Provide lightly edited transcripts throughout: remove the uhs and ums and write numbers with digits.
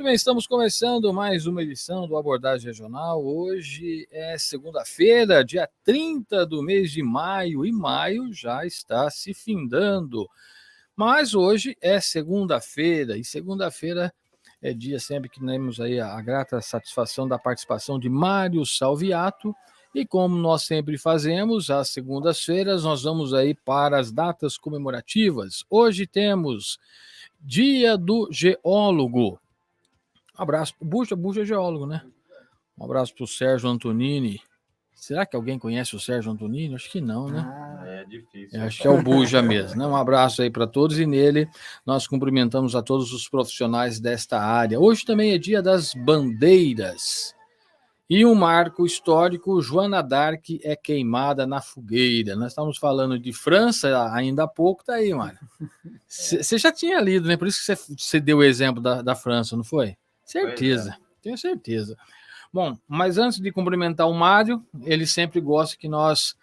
Muito bem, estamos começando mais uma edição do Abordagem Regional. Hoje é segunda-feira, dia 30 do mês de maio, e maio já está se findando. Mas hoje é segunda-feira, e segunda-feira é dia sempre que temos aí a grata satisfação da participação de Mário Salviato. E como nós sempre fazemos, às segundas-feiras, nós vamos aí para as datas comemorativas. Hoje temos Dia do Geólogo. Um abraço. Buja é geólogo, né? Um abraço para o Sérgio Antonini. Será que alguém conhece o Sérgio Antonini? Acho que não, né? É difícil. Acho que é o Buja mesmo, né? Um abraço aí para todos, e nele nós cumprimentamos a todos os profissionais desta área. Hoje também é dia das bandeiras. E um marco histórico: Joana d'Arc é queimada na fogueira. Nós estamos falando de França ainda há pouco, tá aí, Mário. Você já tinha lido, né? Por isso que você deu o exemplo da França, não foi? Certeza, tenho certeza. Bom, mas antes de cumprimentar o Mário, ele sempre gosta que nós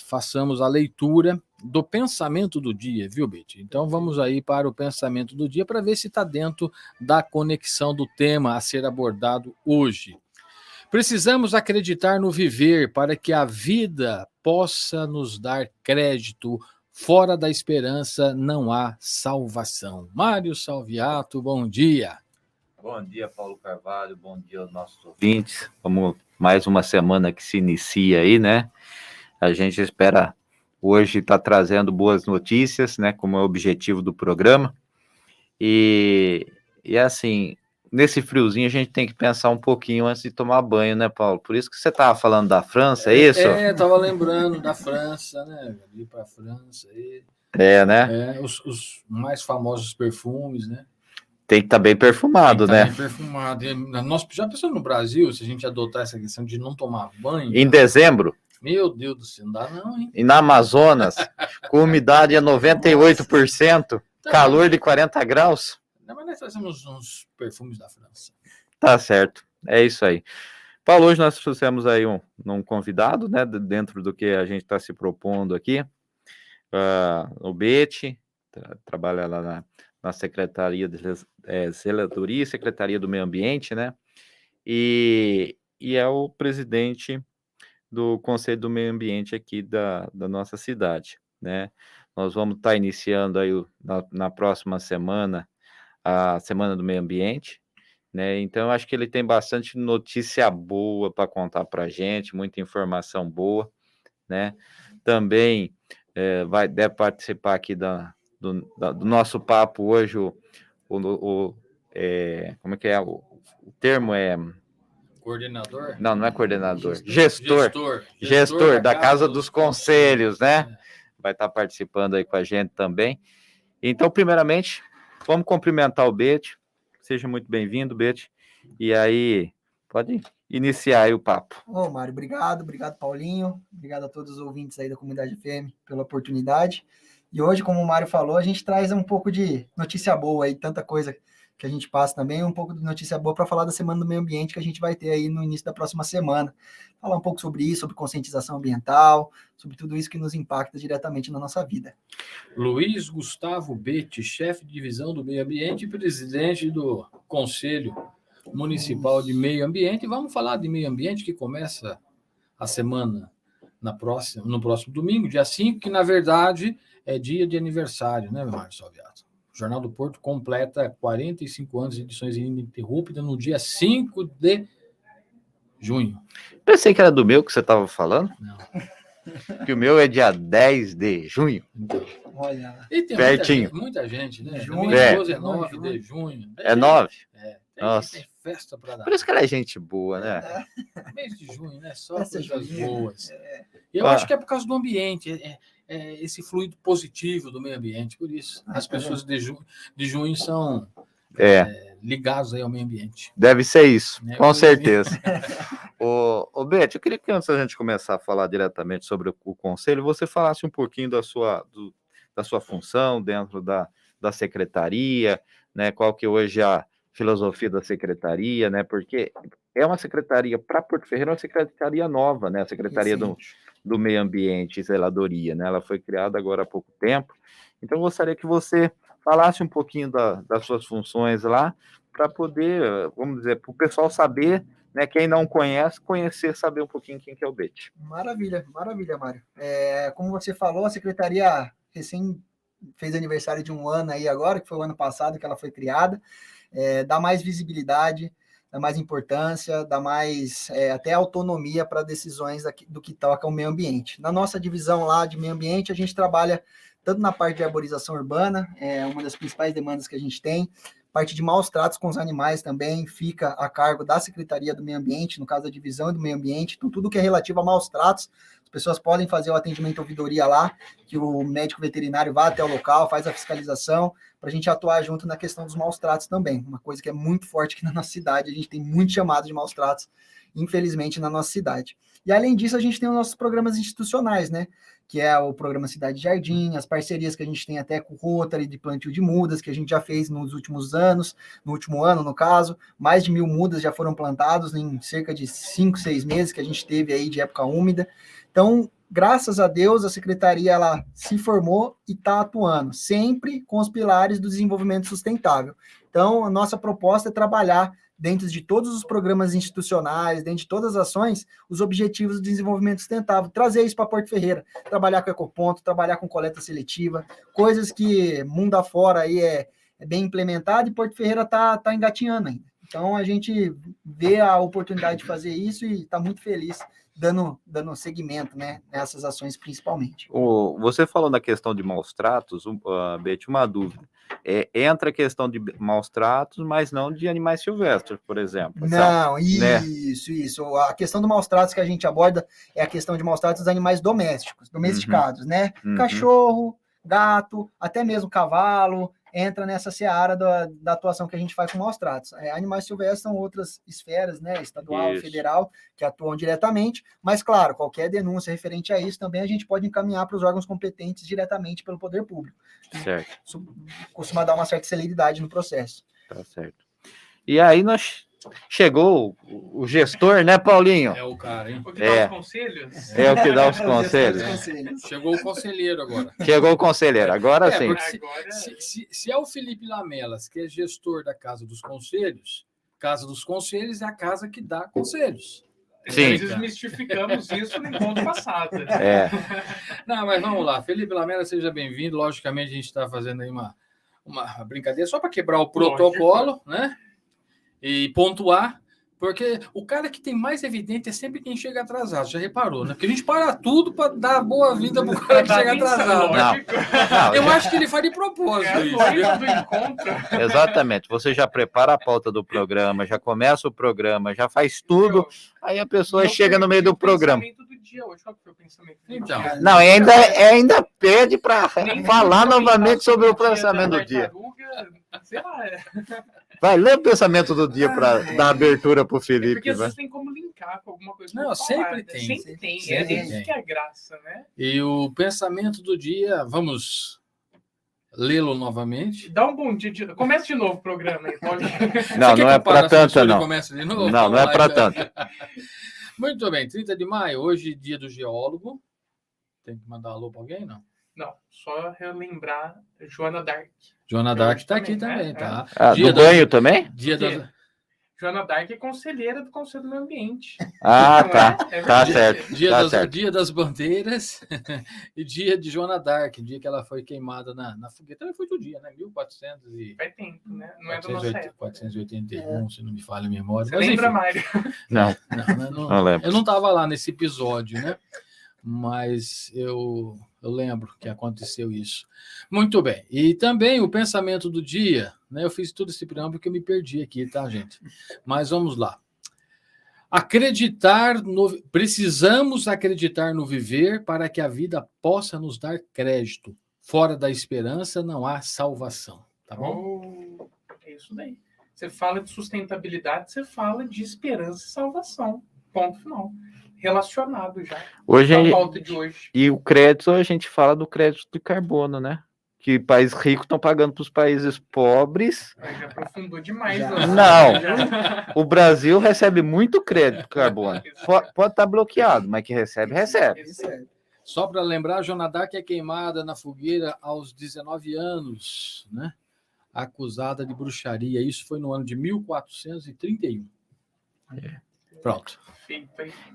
façamos a leitura do pensamento do dia, viu, Betty? Então vamos aí para o pensamento do dia para ver se está dentro da conexão do tema a ser abordado hoje. Precisamos acreditar no viver para que a vida possa nos dar crédito. Fora da esperança não há salvação. Mário Salviato, bom dia. Bom dia, Paulo Carvalho, bom dia aos nossos ouvintes. Vamos mais uma semana que se inicia aí, né? A gente espera hoje estar trazendo boas notícias, né? Como é o objetivo do programa. E assim, nesse friozinho a gente tem que pensar um pouquinho antes de tomar banho, né, Paulo? Por isso que você estava falando da França, é isso? Estava lembrando da França, né? Ir para a França. Né? Os mais famosos perfumes, né? Tem que estar bem perfumado, né? Bem perfumado. Nós já pensamos no Brasil, se a gente adotar essa questão de não tomar banho. Em dezembro? Meu Deus do céu, não dá não, hein? E na Amazonas, com umidade a 98%, calor de 40 graus. Não, mas nós trazemos uns perfumes da França. Tá certo, é isso aí. Paulo, hoje nós trouxemos aí um convidado, né, dentro do que a gente está se propondo aqui. O Betty, trabalha lá na Secretaria de Zeladoria e Secretaria do Meio Ambiente, né? E é o presidente do Conselho do Meio Ambiente aqui da nossa cidade, né? Nós vamos estar iniciando aí na próxima semana a Semana do Meio Ambiente, né? Então eu acho que ele tem bastante notícia boa para contar para a gente, muita informação boa, né? Também deve participar aqui do nosso papo hoje como é que é? O termo é... Coordenador? Não é coordenador. Gestor da Casa dos Conselhos, né? Vai estar participando aí com a gente também. Então, primeiramente, vamos cumprimentar o Betty. Seja muito bem-vindo, Betty. E aí, pode iniciar aí o papo. Ô, Mário, obrigado, Paulinho. Obrigado a todos os ouvintes aí da Comunidade FM pela oportunidade. E hoje, como o Mário falou, a gente traz um pouco de notícia boa aí, tanta coisa que a gente passa também, um pouco de notícia boa para falar da Semana do Meio Ambiente que a gente vai ter aí no início da próxima semana. Falar um pouco sobre isso, sobre conscientização ambiental, sobre tudo isso que nos impacta diretamente na nossa vida. Luiz Gustavo Betty, chefe de divisão do Meio Ambiente e presidente do Conselho Municipal de Meio Ambiente. Vamos falar de meio ambiente, que começa a semana no próximo domingo, dia 5, que na verdade é dia de aniversário, né, Mário Salviato? O Jornal do Porto completa 45 anos de edições ininterruptas no dia 5 de junho. Pensei que era do meu que você estava falando. Não. Que o meu é dia 10 de junho. Então, olha. E tem pertinho. Muita gente, né? Junho, Minha esposa é 9 de junho. É 9? Nossa. Tem festa para dar. Por isso que ela é gente boa, né? Mês de junho, né? Só Festa coisas junina. boas. E eu acho que é por causa do ambiente. Esse fluido positivo do meio ambiente. Por isso, as pessoas de junho são ligadas aí ao meio ambiente. Deve ser isso, com certeza. Ô Beth, eu queria que antes da gente começar a falar diretamente sobre o Conselho, você falasse um pouquinho da sua função dentro da Secretaria, né? Qual que hoje é a filosofia da Secretaria, né? Porque é uma Secretaria, para Porto Ferreira, é uma Secretaria nova, né? A Secretaria do Meio Ambiente e Zeladoria, né? Ela foi criada agora há pouco tempo. Então, eu gostaria que você falasse um pouquinho das suas funções lá, para poder, vamos dizer, para o pessoal saber, né, quem não conhece, conhecer, saber um pouquinho quem que é o BET. Maravilha, maravilha, Mário. Como você falou, a secretaria recém fez aniversário de 1 ano aí agora, que foi o ano passado que ela foi criada. Dá mais visibilidade, dá mais importância, dá mais até autonomia para decisões do que toca o meio ambiente. Na nossa divisão lá de meio ambiente, a gente trabalha tanto na parte de arborização urbana, uma das principais demandas que a gente tem, parte de maus tratos com os animais também fica a cargo da Secretaria do Meio Ambiente, no caso da divisão do meio ambiente, então tudo que é relativo a maus tratos, as pessoas podem fazer o atendimento à ouvidoria lá, que o médico veterinário vá até o local, faz a fiscalização, para a gente atuar junto na questão dos maus tratos também, uma coisa que é muito forte aqui na nossa cidade, a gente tem muito chamado de maus tratos, infelizmente, na nossa cidade. E além disso, a gente tem os nossos programas institucionais, né? Que é o programa Cidade Jardim, as parcerias que a gente tem até com o Rotary de plantio de mudas, que a gente já fez nos últimos anos, no último ano, no caso, mais de 1.000 mudas já foram plantadas em cerca de 5, 6 meses que a gente teve aí de época úmida. Então, graças a Deus, a secretaria ela se formou e está atuando, sempre com os pilares do desenvolvimento sustentável. Então, a nossa proposta é trabalhar dentro de todos os programas institucionais, dentro de todas as ações, os objetivos do desenvolvimento sustentável, trazer isso para Porto Ferreira, trabalhar com ecoponto, trabalhar com coleta seletiva, coisas que mundo afora aí é bem implementado e Porto Ferreira está engatinhando ainda. Então, a gente vê a oportunidade de fazer isso e está muito feliz dando seguimento, né, nessas ações principalmente. Você falou na questão de maus tratos, Beth, uma dúvida. Entra a questão de maus tratos, mas não de animais silvestres, por exemplo. Não, né? Isso. A questão do maus tratos que a gente aborda é a questão de maus tratos dos animais domesticados, né? Cachorro, gato, até mesmo cavalo, entra nessa seara da atuação que a gente faz com maus tratos. Animais silvestres são outras esferas, né, estadual, federal, que atuam diretamente, mas, claro, qualquer denúncia referente a isso também a gente pode encaminhar para os órgãos competentes diretamente pelo poder público. Certo. Isso costuma dar uma certa celeridade no processo. Tá certo. E aí chegou o gestor, né, Paulinho? É o cara, hein? O que dá os conselhos? É o que dá os conselhos. Chegou o conselheiro agora. Chegou o conselheiro, agora sim. Se é o Felipe Lamelas, que é gestor da Casa dos Conselhos, Casa dos Conselhos é a casa que dá conselhos. Sim. Desmistificamos isso no encontro passado. Não, mas vamos lá. Felipe Lamelas, seja bem-vindo. Logicamente, a gente está fazendo aí uma brincadeira só para quebrar o protocolo, né? E pontuar, porque o cara que tem mais evidente é sempre quem chega atrasado, já reparou, né? Porque a gente para tudo para dar boa-vinda para o cara que chega atrasado. Não, eu acho que ele faz de propósito. Do encontro. Exatamente, você já prepara a pauta do programa, já começa o programa, já faz tudo, aí a pessoa chega no meio do programa. Qual foi o pensamento do então, dia? Não, ainda pede para falar novamente sobre o pensamento do dia. Sei lá, Vai, lê o pensamento do dia para dar abertura para o Felipe. Porque vocês têm como linkar com alguma coisa. Não, sempre tem. Sempre tem. Isso que é a graça, né? E o pensamento do dia, vamos lê-lo novamente. Dá um bom dia. Começa de novo o programa aí, Paulinho. Não é para tanto, não. De novo? Não é para tanto. Muito bem, 30 de maio, hoje dia do geólogo. Tem que mandar alô para alguém, não? Não, só relembrar Joana Dark. Joana Dark está aqui também, tá? Do banho também? Joana Dark é conselheira do Conselho do Meio Ambiente. Tá. Tá certo. Dia das Bandeiras e dia de Joana Dark, dia que ela foi queimada na fogueira. Também foi do dia, né? 1400 e... Faz tempo, né? Não é da nossa época. 481, se não me falha a memória. Você lembra, Mário? Não lembro. Eu não estava lá nesse episódio, né? Mas eu lembro que aconteceu isso. Muito bem. E também o pensamento do dia, né? Eu fiz tudo esse preâmbulo porque eu me perdi aqui, tá, gente? Mas vamos lá. Precisamos acreditar no viver para que a vida possa nos dar crédito. Fora da esperança não há salvação. Tá bom? É isso daí. Você fala de sustentabilidade, você fala de esperança e salvação. Ponto final. Relacionado já. A pauta de hoje. E o crédito, a gente fala do crédito de carbono, né? Que países ricos estão pagando para os países pobres. Já aprofundou demais. Não. O Brasil recebe muito crédito de carbono. Pode estar bloqueado, mas que recebe. Só para lembrar, a Joana d'Arc é queimada na fogueira aos 19 anos, né? Acusada de bruxaria. Isso foi no ano de 1431. Pronto.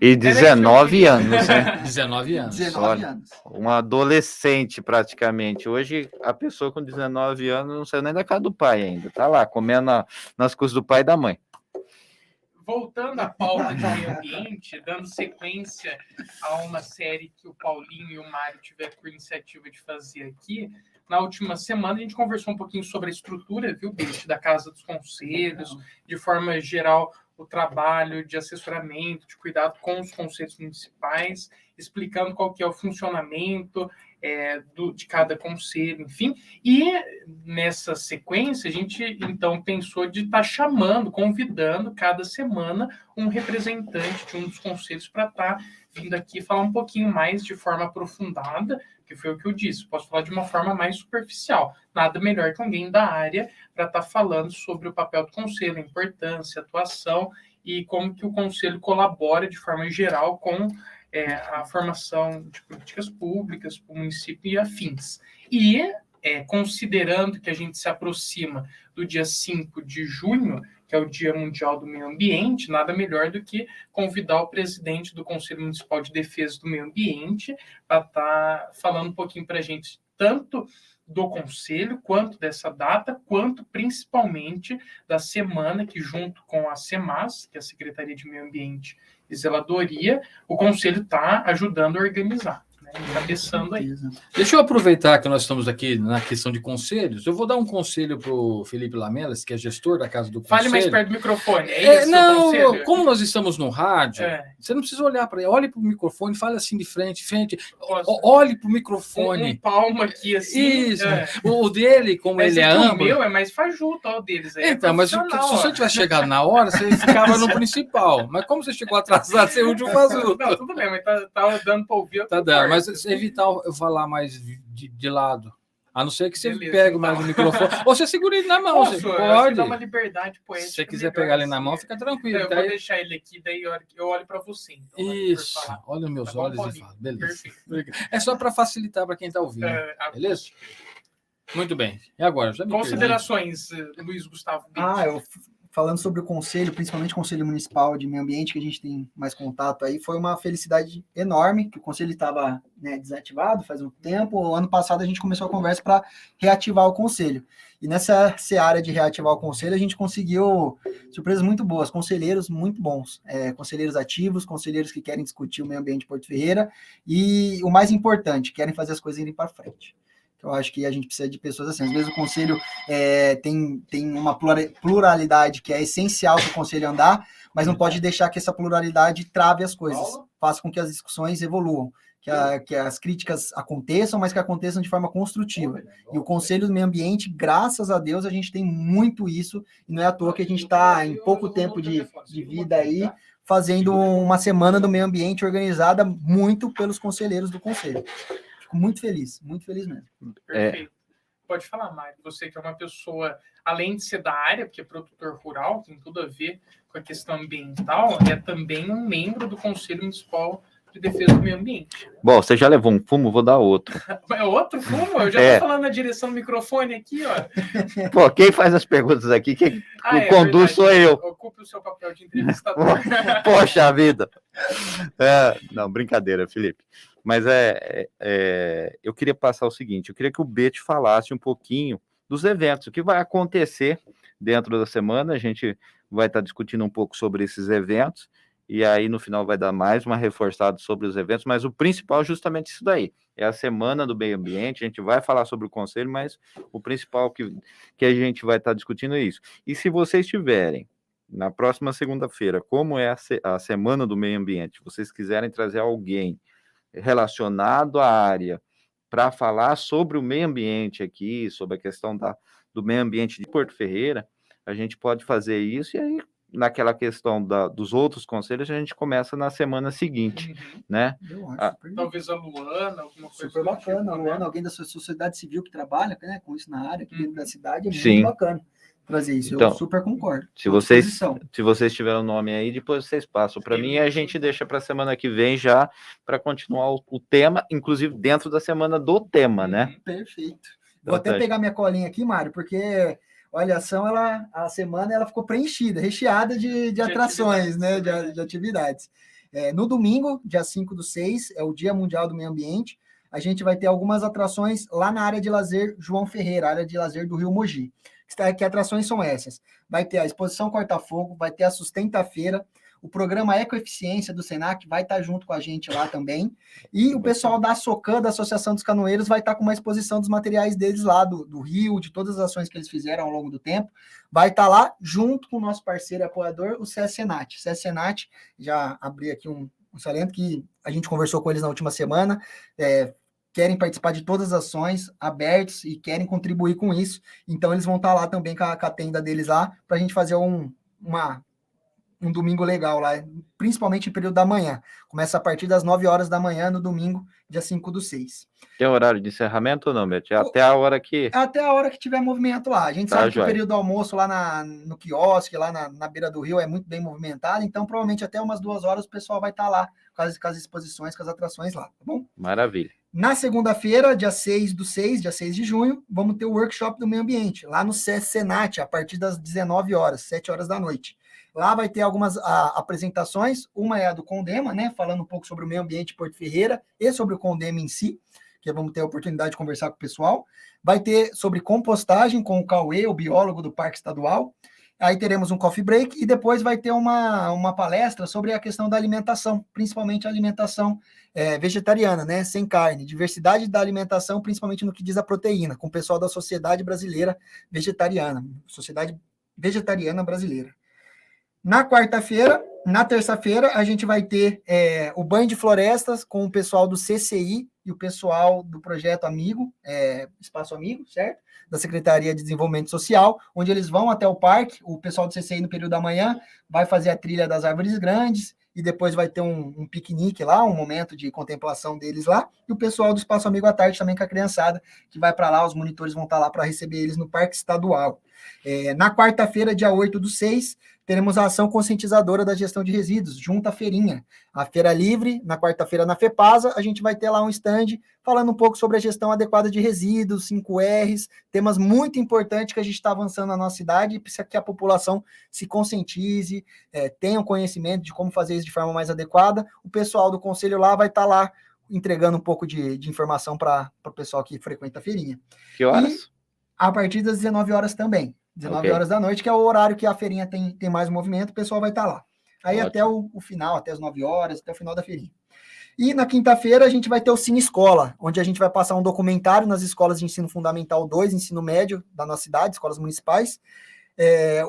E 19 anos, né? 19 anos. 19 Olha, anos. um adolescente praticamente. Hoje, a pessoa com 19 anos não saiu nem da casa do pai ainda. Tá lá, comendo nas coisas do pai e da mãe. Voltando à pauta de meio ambiente, dando sequência a uma série que o Paulinho e o Mário tiveram por iniciativa de fazer aqui, na última semana a gente conversou um pouquinho sobre a estrutura, viu, Beth, da Casa dos Conselhos, de forma geral, o trabalho de assessoramento, de cuidado com os conselhos municipais, explicando qual que é o funcionamento de cada conselho, enfim. E nessa sequência, a gente, então, pensou de estar chamando, convidando, cada semana, um representante de um dos conselhos para estar vindo aqui falar um pouquinho mais de forma aprofundada, que foi o que eu disse, posso falar de uma forma mais superficial. Nada melhor que alguém da área para estar falando sobre o papel do conselho, a importância, a atuação e como que o conselho colabora de forma geral com a formação de políticas públicas para o município e afins. E, considerando que a gente se aproxima do dia 5 de junho, que é o Dia Mundial do Meio Ambiente, nada melhor do que convidar o presidente do Conselho Municipal de Defesa do Meio Ambiente para estar falando um pouquinho para a gente, tanto do Conselho, quanto dessa data, quanto principalmente da semana que, junto com a SEMAS, que é a Secretaria de Meio Ambiente e Zeladoria, o Conselho está ajudando a organizar, né, encabeçando aí. Deixa eu aproveitar que nós estamos aqui na questão de conselhos. Eu vou dar um conselho para o Felipe Lamelas, que é gestor da Casa do Conselho. Fale mais perto do microfone. É isso, não, conselho? como nós estamos no rádio, você não precisa olhar para ele. Olhe para o microfone, fale assim de frente. Olhe para o microfone. Um palmo aqui, assim. Isso. O dele, como mas ele é amplo... O meu é mais fajuto, ó, o deles. Então, mas se você tivesse chegado na hora, você ficava no principal. Mas como você chegou atrasado, você útil fajuto. Não, tudo bem, mas tá dando para ouvir. Tá dando, mas evitar eu falar mais de lado. A não ser que você pegue mais o microfone. Ou você segura ele na mão. Você pode. Dar uma liberdade poética. Se você quiser pegar ele na mão, fica tranquilo. Eu vou deixar ele aqui, daí eu olho para você. Então, isso. Olha meus olhos e fala. Beleza. Perfeito. É só para facilitar para quem está ouvindo. Beleza? Muito bem. E agora? Já me considerações, Luiz Gustavo. Falando sobre o conselho, principalmente o Conselho Municipal de Meio Ambiente, que a gente tem mais contato aí, foi uma felicidade enorme, que o conselho estava desativado faz um tempo. O ano passado a gente começou a conversa para reativar o conselho. E nessa seara de reativar o conselho, a gente conseguiu surpresas muito boas, conselheiros muito bons, conselheiros ativos, conselheiros que querem discutir o meio ambiente de Porto Ferreira, e o mais importante, querem fazer as coisas irem para frente. Eu acho que a gente precisa de pessoas assim. Às vezes o conselho tem uma pluralidade que é essencial para o conselho andar, mas não pode deixar que essa pluralidade trave as coisas, faça com que as discussões evoluam, que as críticas aconteçam, mas que aconteçam de forma construtiva. E o Conselho do Meio Ambiente, graças a Deus, a gente tem muito isso, e não é à toa que a gente está em pouco tempo de vida aí, fazendo uma semana do meio ambiente organizada muito pelos conselheiros do Conselho. Fico muito feliz mesmo. Perfeito. Pode falar, Mário. Você que é uma pessoa, além de ser da área, porque é produtor rural, tem tudo a ver com a questão ambiental, é também um membro do Conselho Municipal de Defesa do Meio Ambiente. Bom, você já levou um fumo, vou dar outro. É outro fumo? Eu já estou falando na direção do microfone aqui, ó. Pô, quem faz as perguntas aqui, quem conduz sou eu. Ocupe o seu papel de entrevistador. Poxa vida. Não, brincadeira, Felipe. Mas eu queria passar o seguinte, eu queria que o Beth falasse um pouquinho dos eventos, o que vai acontecer dentro da semana, a gente vai estar discutindo um pouco sobre esses eventos, e aí no final vai dar mais uma reforçada sobre os eventos, mas o principal é justamente isso daí, é a Semana do Meio Ambiente, a gente vai falar sobre o Conselho, mas o principal que a gente vai estar discutindo é isso. E se vocês tiverem, na próxima segunda-feira, como é a Semana do Meio Ambiente, vocês quiserem trazer alguém relacionado à área para falar sobre o meio ambiente aqui, sobre a questão do meio ambiente de Porto Ferreira, a gente pode fazer isso e aí naquela questão dos outros conselhos, a gente começa na semana seguinte, né? Eu acho super Talvez a Luana, alguma coisa super do bacana. tipo, A Luana, né? alguém da sociedade civil que trabalha, né, com isso na área, aqui dentro da cidade, é Sim. muito bacana trazer isso. Eu Então, super concordo. Se Tô à vocês, disposição. se vocês tiverem o nome aí, depois vocês passam para mim e a gente deixa para a semana que vem já para continuar o tema, inclusive dentro da semana do tema, né? Perfeito. Então, Vou até pegar minha colinha aqui, Mário, porque olha, a semana ela ficou preenchida, recheada de atrações, né? De atividades. No domingo, dia 5/6, é o Dia Mundial do Meio Ambiente. A gente vai ter algumas atrações lá na área de lazer João Ferreira, área de lazer do Rio Mogi. Que atrações são essas? Vai ter a exposição Corta-Fogo, vai ter a Sustenta-feira, o programa Ecoeficiência do Senac vai estar junto com a gente lá também. E o pessoal da SOCAN, da Associação dos Canoeiros, vai estar com uma exposição dos materiais deles lá, do Rio, de todas as ações que eles fizeram ao longo do tempo. Vai estar lá junto com o nosso parceiro e apoiador, o CS Senat. O CS Senat, já abri aqui um salento que a gente conversou com eles na última semana, querem participar de todas as ações, abertos, e querem contribuir com isso. Então, eles vão estar lá também com a tenda deles lá, para a gente fazer um domingo legal lá, principalmente em período da manhã. Começa a partir das 9 horas da manhã, no domingo, dia 5/6. Tem horário de encerramento ou não, Beth? Até a hora que... Até a hora que tiver movimento lá. A gente sabe que o período do almoço lá no quiosque, lá na beira do rio, é muito bem movimentado, então provavelmente até umas 2 horas o pessoal vai estar lá com as exposições, com as atrações lá, tá bom? Maravilha. Na segunda-feira, dia 6/6, dia 6 de junho, vamos ter o workshop do meio ambiente, lá no CS Senat, a partir das 19 horas, 7 horas da noite. Lá vai ter algumas apresentações, uma é a do Condema, né, falando um pouco sobre o meio ambiente de Porto Ferreira e sobre o Condema em si, que vamos ter a oportunidade de conversar com o pessoal. Vai ter sobre compostagem com o Cauê, o biólogo do Parque Estadual. Aí teremos um coffee break e depois vai ter uma palestra sobre a questão da alimentação, principalmente a alimentação vegetariana, né, sem carne, diversidade da alimentação, principalmente no que diz a proteína, com o pessoal da Sociedade Brasileira Vegetariana, Sociedade Vegetariana Brasileira. Na quarta-feira, na terça-feira, a gente vai ter o banho de florestas com o pessoal do CCI e o pessoal do Projeto Amigo, Espaço Amigo, certo? Da Secretaria de Desenvolvimento Social, onde eles vão até o parque, o pessoal do CCI no período da manhã vai fazer a trilha das árvores grandes, e depois vai ter um piquenique lá, um momento de contemplação deles lá, e o pessoal do Espaço Amigo à tarde também com a criançada, que vai para lá, os monitores vão estar lá para receber eles no Parque Estadual. Na quarta-feira, dia 8/6, teremos a ação conscientizadora da gestão de resíduos, junto à feirinha. A Feira Livre, na quarta-feira na FEPASA, a gente vai ter lá um stand falando um pouco sobre a gestão adequada de resíduos, 5Rs, temas muito importantes que a gente está avançando na nossa cidade, e precisa que a população se conscientize, tenha um conhecimento de como fazer isso de forma mais adequada. O pessoal do conselho lá vai estar lá entregando um pouco de informação para o pessoal que frequenta a feirinha. Que horas? E a partir das 19 horas também. 19 horas da noite, que é o horário que a feirinha tem mais movimento, o pessoal vai estar lá. Aí Ótimo. até o final, até as 9 horas, até o final da feirinha. E na quinta-feira a gente vai ter o Cine Escola, onde a gente vai passar um documentário nas escolas de ensino fundamental 2, ensino médio da nossa cidade, escolas municipais.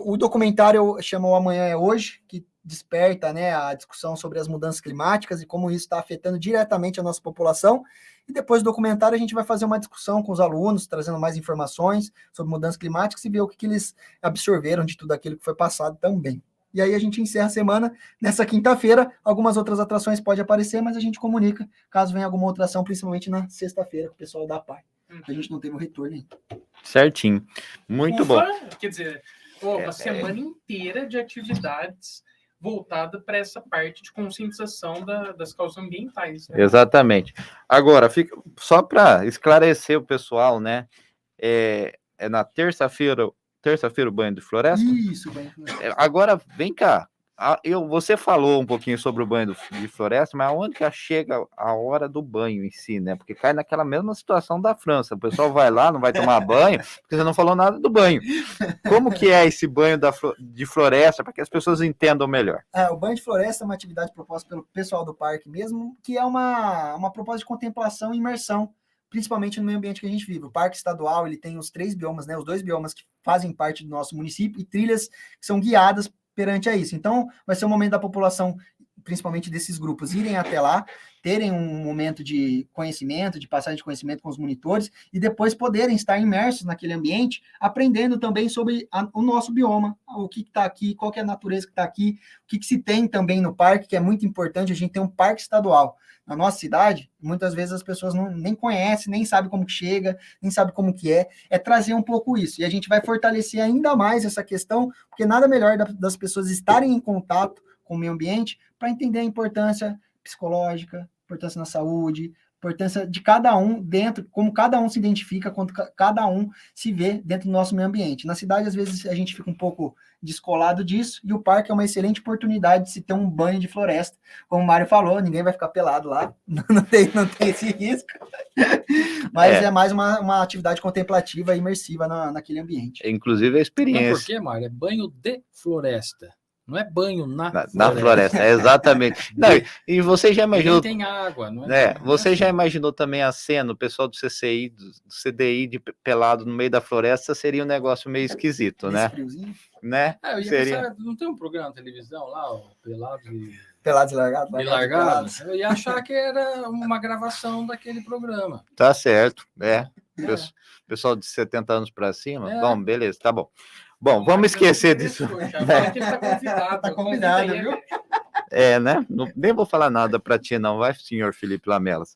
O documentário chama O Amanhã é Hoje, que desperta, né, a discussão sobre as mudanças climáticas e como isso está afetando diretamente a nossa população. E depois do documentário a gente vai fazer uma discussão com os alunos, trazendo mais informações sobre mudanças climáticas e ver o que eles absorveram de tudo aquilo que foi passado também. E aí a gente encerra a semana nessa quinta-feira. Algumas outras atrações podem aparecer, mas a gente comunica caso venha alguma outra ação, principalmente na sexta-feira, com o pessoal da PAI. A gente não teve o retorno ainda. Certinho. Muito bom. Quer dizer, uma semana inteira de atividades voltada para essa parte de conscientização das causas ambientais. Né? Exatamente. Agora, só para esclarecer o pessoal, né? É na terça-feira o banho de floresta? Isso, banho de floresta. Agora, vem cá. Você falou um pouquinho sobre o banho de floresta, mas onde que chega a hora do banho em si, né? Porque cai naquela mesma situação da França. O pessoal vai lá, não vai tomar banho, porque você não falou nada do banho. Como que é esse banho de floresta, para que as pessoas entendam melhor? O banho de floresta é uma atividade proposta pelo pessoal do parque mesmo, que é uma proposta de contemplação e imersão, principalmente no meio ambiente que a gente vive. O Parque Estadual, ele tem os 3 biomas, né? Os 2 biomas que fazem parte do nosso município, e trilhas que são guiadas perante a isso. Então, vai ser um momento da população principalmente desses grupos, irem até lá, terem um momento de conhecimento, de passagem de conhecimento com os monitores, e depois poderem estar imersos naquele ambiente, aprendendo também sobre o nosso bioma, o que está aqui, qual que é a natureza que está aqui, o que se tem também no parque, que é muito importante. A gente tem um parque estadual na nossa cidade, muitas vezes as pessoas nem conhecem, nem sabem como que chega, nem sabem como que é trazer um pouco isso, e a gente vai fortalecer ainda mais essa questão, porque nada melhor das pessoas estarem em contato com o meio ambiente para entender a importância psicológica, importância na saúde, importância de cada um dentro, como cada um se identifica, quanto cada um se vê dentro do nosso meio ambiente. Na cidade, às vezes, a gente fica um pouco descolado disso, e o parque é uma excelente oportunidade de se ter um banho de floresta. Como o Mário falou, ninguém vai ficar pelado lá, não tem esse risco, mas é mais uma atividade contemplativa e imersiva naquele ambiente. Inclusive a experiência. Não, por quê, Mário? É banho de floresta. Não é banho na floresta, exatamente. Não, e você já imaginou... tem água, não é? Você já imaginou também a cena, o pessoal do CCI, do CDI pelado no meio da floresta, seria um negócio meio esquisito, né? Friozinho. Né? Eu ia seria... pensar, não tem um programa na televisão lá, ó, Pelados e Largados? Eu ia achar que era uma gravação daquele programa. Tá certo, pessoal de 70 anos para cima, bom, beleza, tá bom. Bom, vamos esquecer disso. Tá convidado, viu? Né? Nem vou falar nada para ti, não, vai, senhor Felipe Lamelas.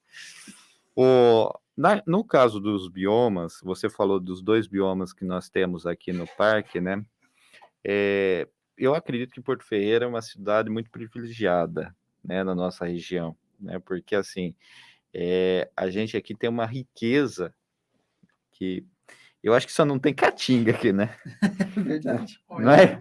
No caso dos biomas, você falou dos 2 biomas que nós temos aqui no parque, né? Eu acredito que Porto Ferreira é uma cidade muito privilegiada, né, na nossa região, né? Porque, assim, a gente aqui tem uma riqueza que... Eu acho que só não tem caatinga aqui, né? Verdade. Não é?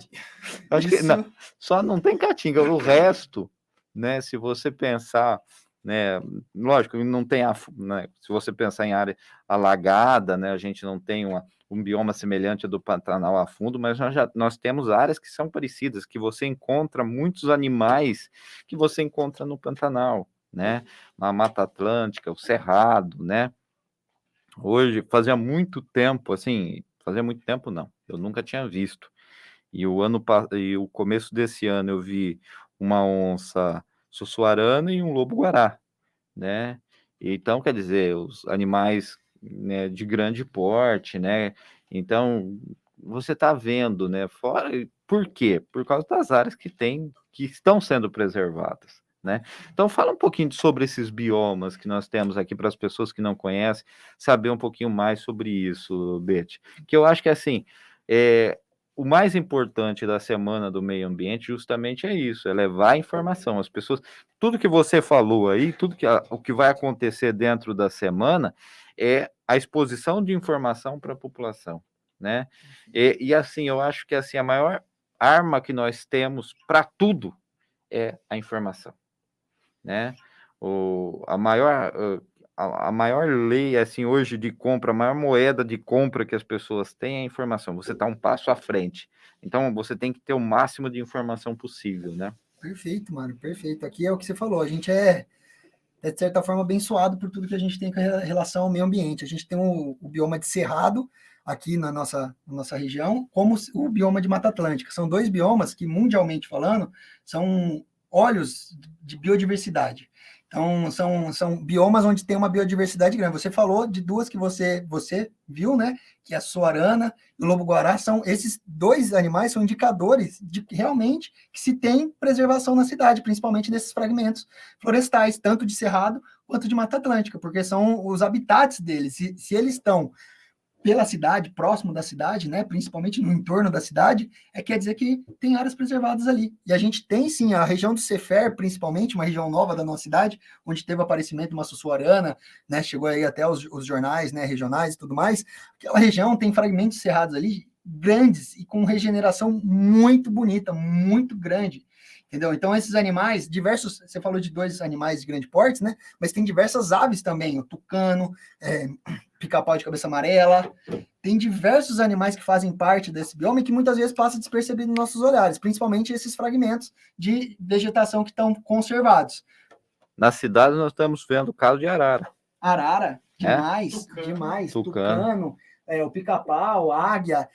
Eu acho que não, só não tem caatinga. O resto, né? Se você pensar, né? Lógico, não tem né, se você pensar em área alagada, né? A gente não tem um bioma semelhante ao do Pantanal a fundo, mas nós temos áreas que são parecidas, que você encontra muitos animais que você encontra no Pantanal, né? Na Mata Atlântica, o Cerrado, né? Hoje, fazia muito tempo não, eu nunca tinha visto. E o começo desse ano eu vi uma onça sussuarana e um lobo-guará, né? Então, quer dizer, os animais, né, de grande porte, né? Então, você está vendo, né? Por quê? Por causa das áreas que estão sendo preservadas, né? Então, fala um pouquinho sobre esses biomas que nós temos aqui para as pessoas que não conhecem, saber um pouquinho mais sobre isso, Beth. Que eu acho que, assim, o mais importante da Semana do Meio Ambiente justamente é isso, é levar informação. As pessoas, tudo que você falou aí, o que vai acontecer dentro da semana é a exposição de informação para a população, né? E assim, eu acho que assim, a maior arma que nós temos para tudo é a informação, né? A maior lei, assim, hoje de compra, a maior moeda de compra que as pessoas têm é a informação. Você está um passo à frente. Então, você tem que ter o máximo de informação possível, né? Perfeito, Mário, perfeito. Aqui é o que você falou, a gente é de certa forma, abençoado por tudo que a gente tem com relação ao meio ambiente. A gente tem o bioma de Cerrado, aqui na nossa região, como o bioma de Mata Atlântica. São 2 biomas que, mundialmente falando, são olhos de biodiversidade. Então, são biomas onde tem uma biodiversidade grande. Você falou de 2 que você viu, né? Que é a suarana e o lobo-guará. Esses 2 animais são indicadores de que realmente que se tem preservação na cidade, principalmente desses fragmentos florestais, tanto de Cerrado quanto de Mata Atlântica, porque são os habitats deles. Se eles estão pela cidade, próximo da cidade, né, principalmente no entorno da cidade, quer dizer que tem áreas preservadas ali. E a gente tem, sim, a região do Cefer, principalmente, uma região nova da nossa cidade, onde teve o aparecimento de uma sussuarana, né, chegou aí até os jornais, né, regionais e tudo mais. Aquela região tem fragmentos cerrados ali, grandes e com regeneração muito bonita, muito grande. Entendeu? Então, esses animais, diversos, você falou de 2 animais de grande porte, né? Mas tem diversas aves também, o tucano, pica-pau de cabeça amarela, tem diversos animais que fazem parte desse bioma e que muitas vezes passa despercebido nos nossos olhares, principalmente esses fragmentos de vegetação que estão conservados. Na cidade nós estamos vendo o caso de arara. Arara, demais. Tucano. O pica-pau, a águia,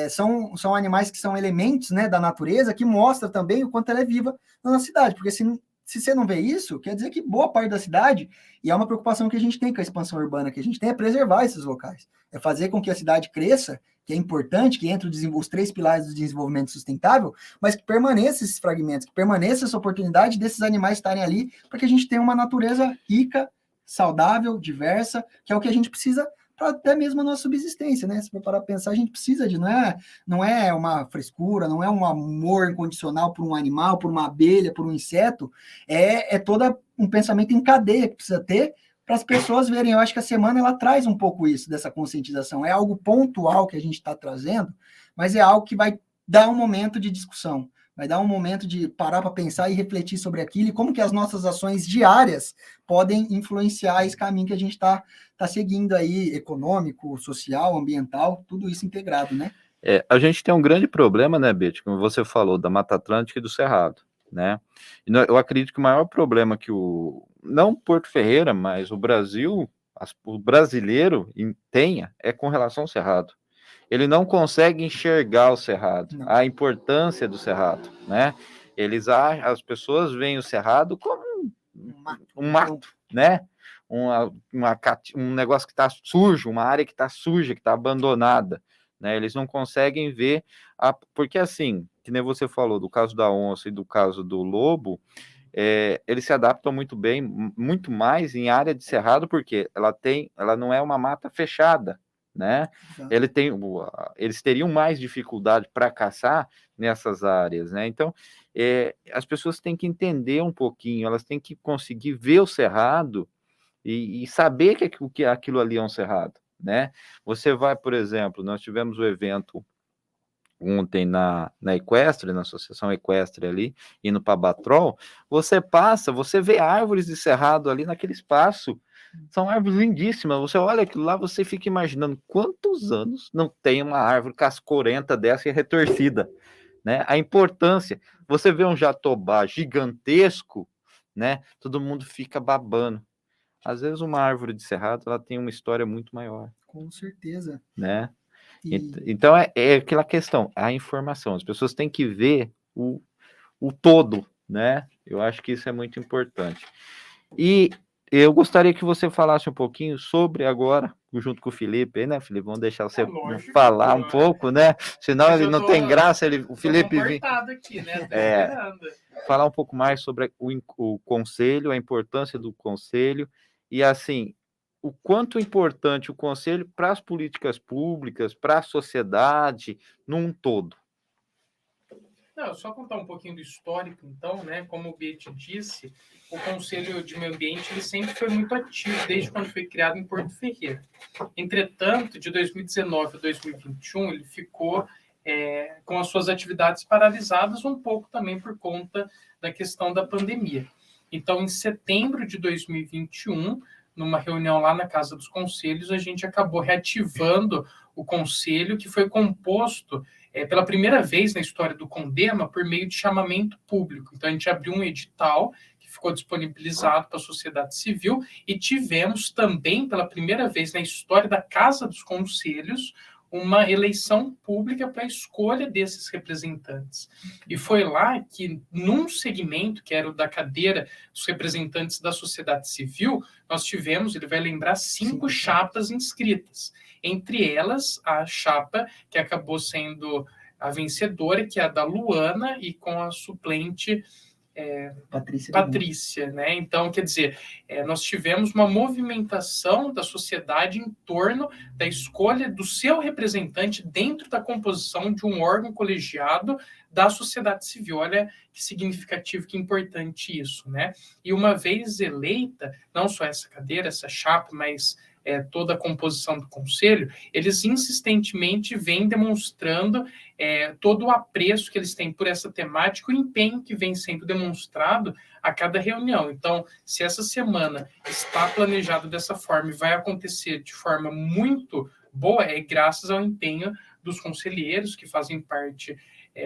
são animais que são elementos, né, da natureza que mostram também o quanto ela é viva na nossa cidade, porque se se você não vê isso, quer dizer que boa parte da cidade, e é uma preocupação que a gente tem com a expansão urbana que a gente tem, é preservar esses locais. É fazer com que a cidade cresça, que é importante, que entre os 3 pilares do desenvolvimento sustentável, mas que permaneça esses fragmentos, que permaneça essa oportunidade desses animais estarem ali, para que a gente tenha uma natureza rica, saudável, diversa, que é o que a gente precisa para até mesmo a nossa subsistência, né? Se for parar para pensar, a gente precisa de, não é uma frescura, não é um amor incondicional por um animal, por uma abelha, por um inseto, é todo um pensamento em cadeia que precisa ter para as pessoas verem. Eu acho que a semana ela traz um pouco isso, dessa conscientização. É algo pontual que a gente está trazendo, mas é algo que vai dar um momento de discussão, vai dar um momento de parar para pensar e refletir sobre aquilo e como que as nossas ações diárias podem influenciar esse caminho que a gente está seguindo aí, econômico, social, ambiental, tudo isso integrado, né? A gente tem um grande problema, né, Beth, como você falou, da Mata Atlântica e do Cerrado, né? Eu acredito que o maior problema que não Porto Ferreira, mas o Brasil, o brasileiro tenha é com relação ao Cerrado. Ele não consegue enxergar o Cerrado, a importância do Cerrado, né? As pessoas veem o Cerrado como um mato, né? Um negócio que está sujo, uma área que está suja, que está abandonada, né? Eles não conseguem ver, porque assim, que nem você falou do caso da onça e do caso do lobo, eles se adaptam muito bem, muito mais em área de cerrado, porque ela não é uma mata fechada, né? Eles teriam mais dificuldade para caçar nessas áreas, né? Então, as pessoas têm que entender um pouquinho, elas têm que conseguir ver o cerrado e saber que aquilo ali é um cerrado, né? Você vai, por exemplo, nós tivemos o evento ontem na Equestre, na Associação Equestre ali, indo para Batrol, você vê árvores de cerrado ali naquele espaço, são árvores lindíssimas, você olha aquilo lá, você fica imaginando quantos anos não tem uma árvore cascorenta dessa e retorcida, né? A importância, você vê um jatobá gigantesco, né? Todo mundo fica babando. Às vezes uma árvore de cerrado, ela tem uma história muito maior. Com certeza. Né? Então é aquela questão, a informação, as pessoas têm que ver o todo, né? Eu acho que isso é muito importante. E eu gostaria que você falasse um pouquinho sobre agora, junto com o Felipe, né, Felipe? Vamos deixar você falar um pouco, né? Senão ele não tem graça, o Felipe vir. Aqui, né? Falar um pouco mais sobre o conselho, a importância do conselho, e assim, o quanto é importante o conselho para as políticas públicas, para a sociedade, num todo. Não, só contar um pouquinho do histórico, então, né? Como o Bete disse, o Conselho de Meio Ambiente ele sempre foi muito ativo, desde quando foi criado em Porto Ferreira. Entretanto, de 2019 a 2021, ele ficou com as suas atividades paralisadas, um pouco também por conta da questão da pandemia. Então, em setembro de 2021, numa reunião lá na Casa dos Conselhos, a gente acabou reativando o conselho, que foi composto pela primeira vez na história do CONDEMA por meio de chamamento público. Então, a gente abriu um edital que ficou disponibilizado para a sociedade civil e tivemos também, pela primeira vez na história da Casa dos Conselhos, uma eleição pública para a escolha desses representantes. E foi lá que, num segmento, que era o da cadeira dos representantes da sociedade civil, nós tivemos, ele vai lembrar, 5 chapas inscritas. Entre elas, a chapa que acabou sendo a vencedora, que é a da Luana, e com a suplente Patrícia, né? Então, quer dizer, nós tivemos uma movimentação da sociedade em torno da escolha do seu representante dentro da composição de um órgão colegiado da sociedade civil. Olha que significativo, que importante isso, né? E uma vez eleita, não só essa cadeira, essa chapa, mas toda a composição do conselho, eles insistentemente vêm demonstrando todo o apreço que eles têm por essa temática, o empenho que vem sendo demonstrado a cada reunião. Então, se essa semana está planejado dessa forma e vai acontecer de forma muito boa, é graças ao empenho dos conselheiros que fazem parte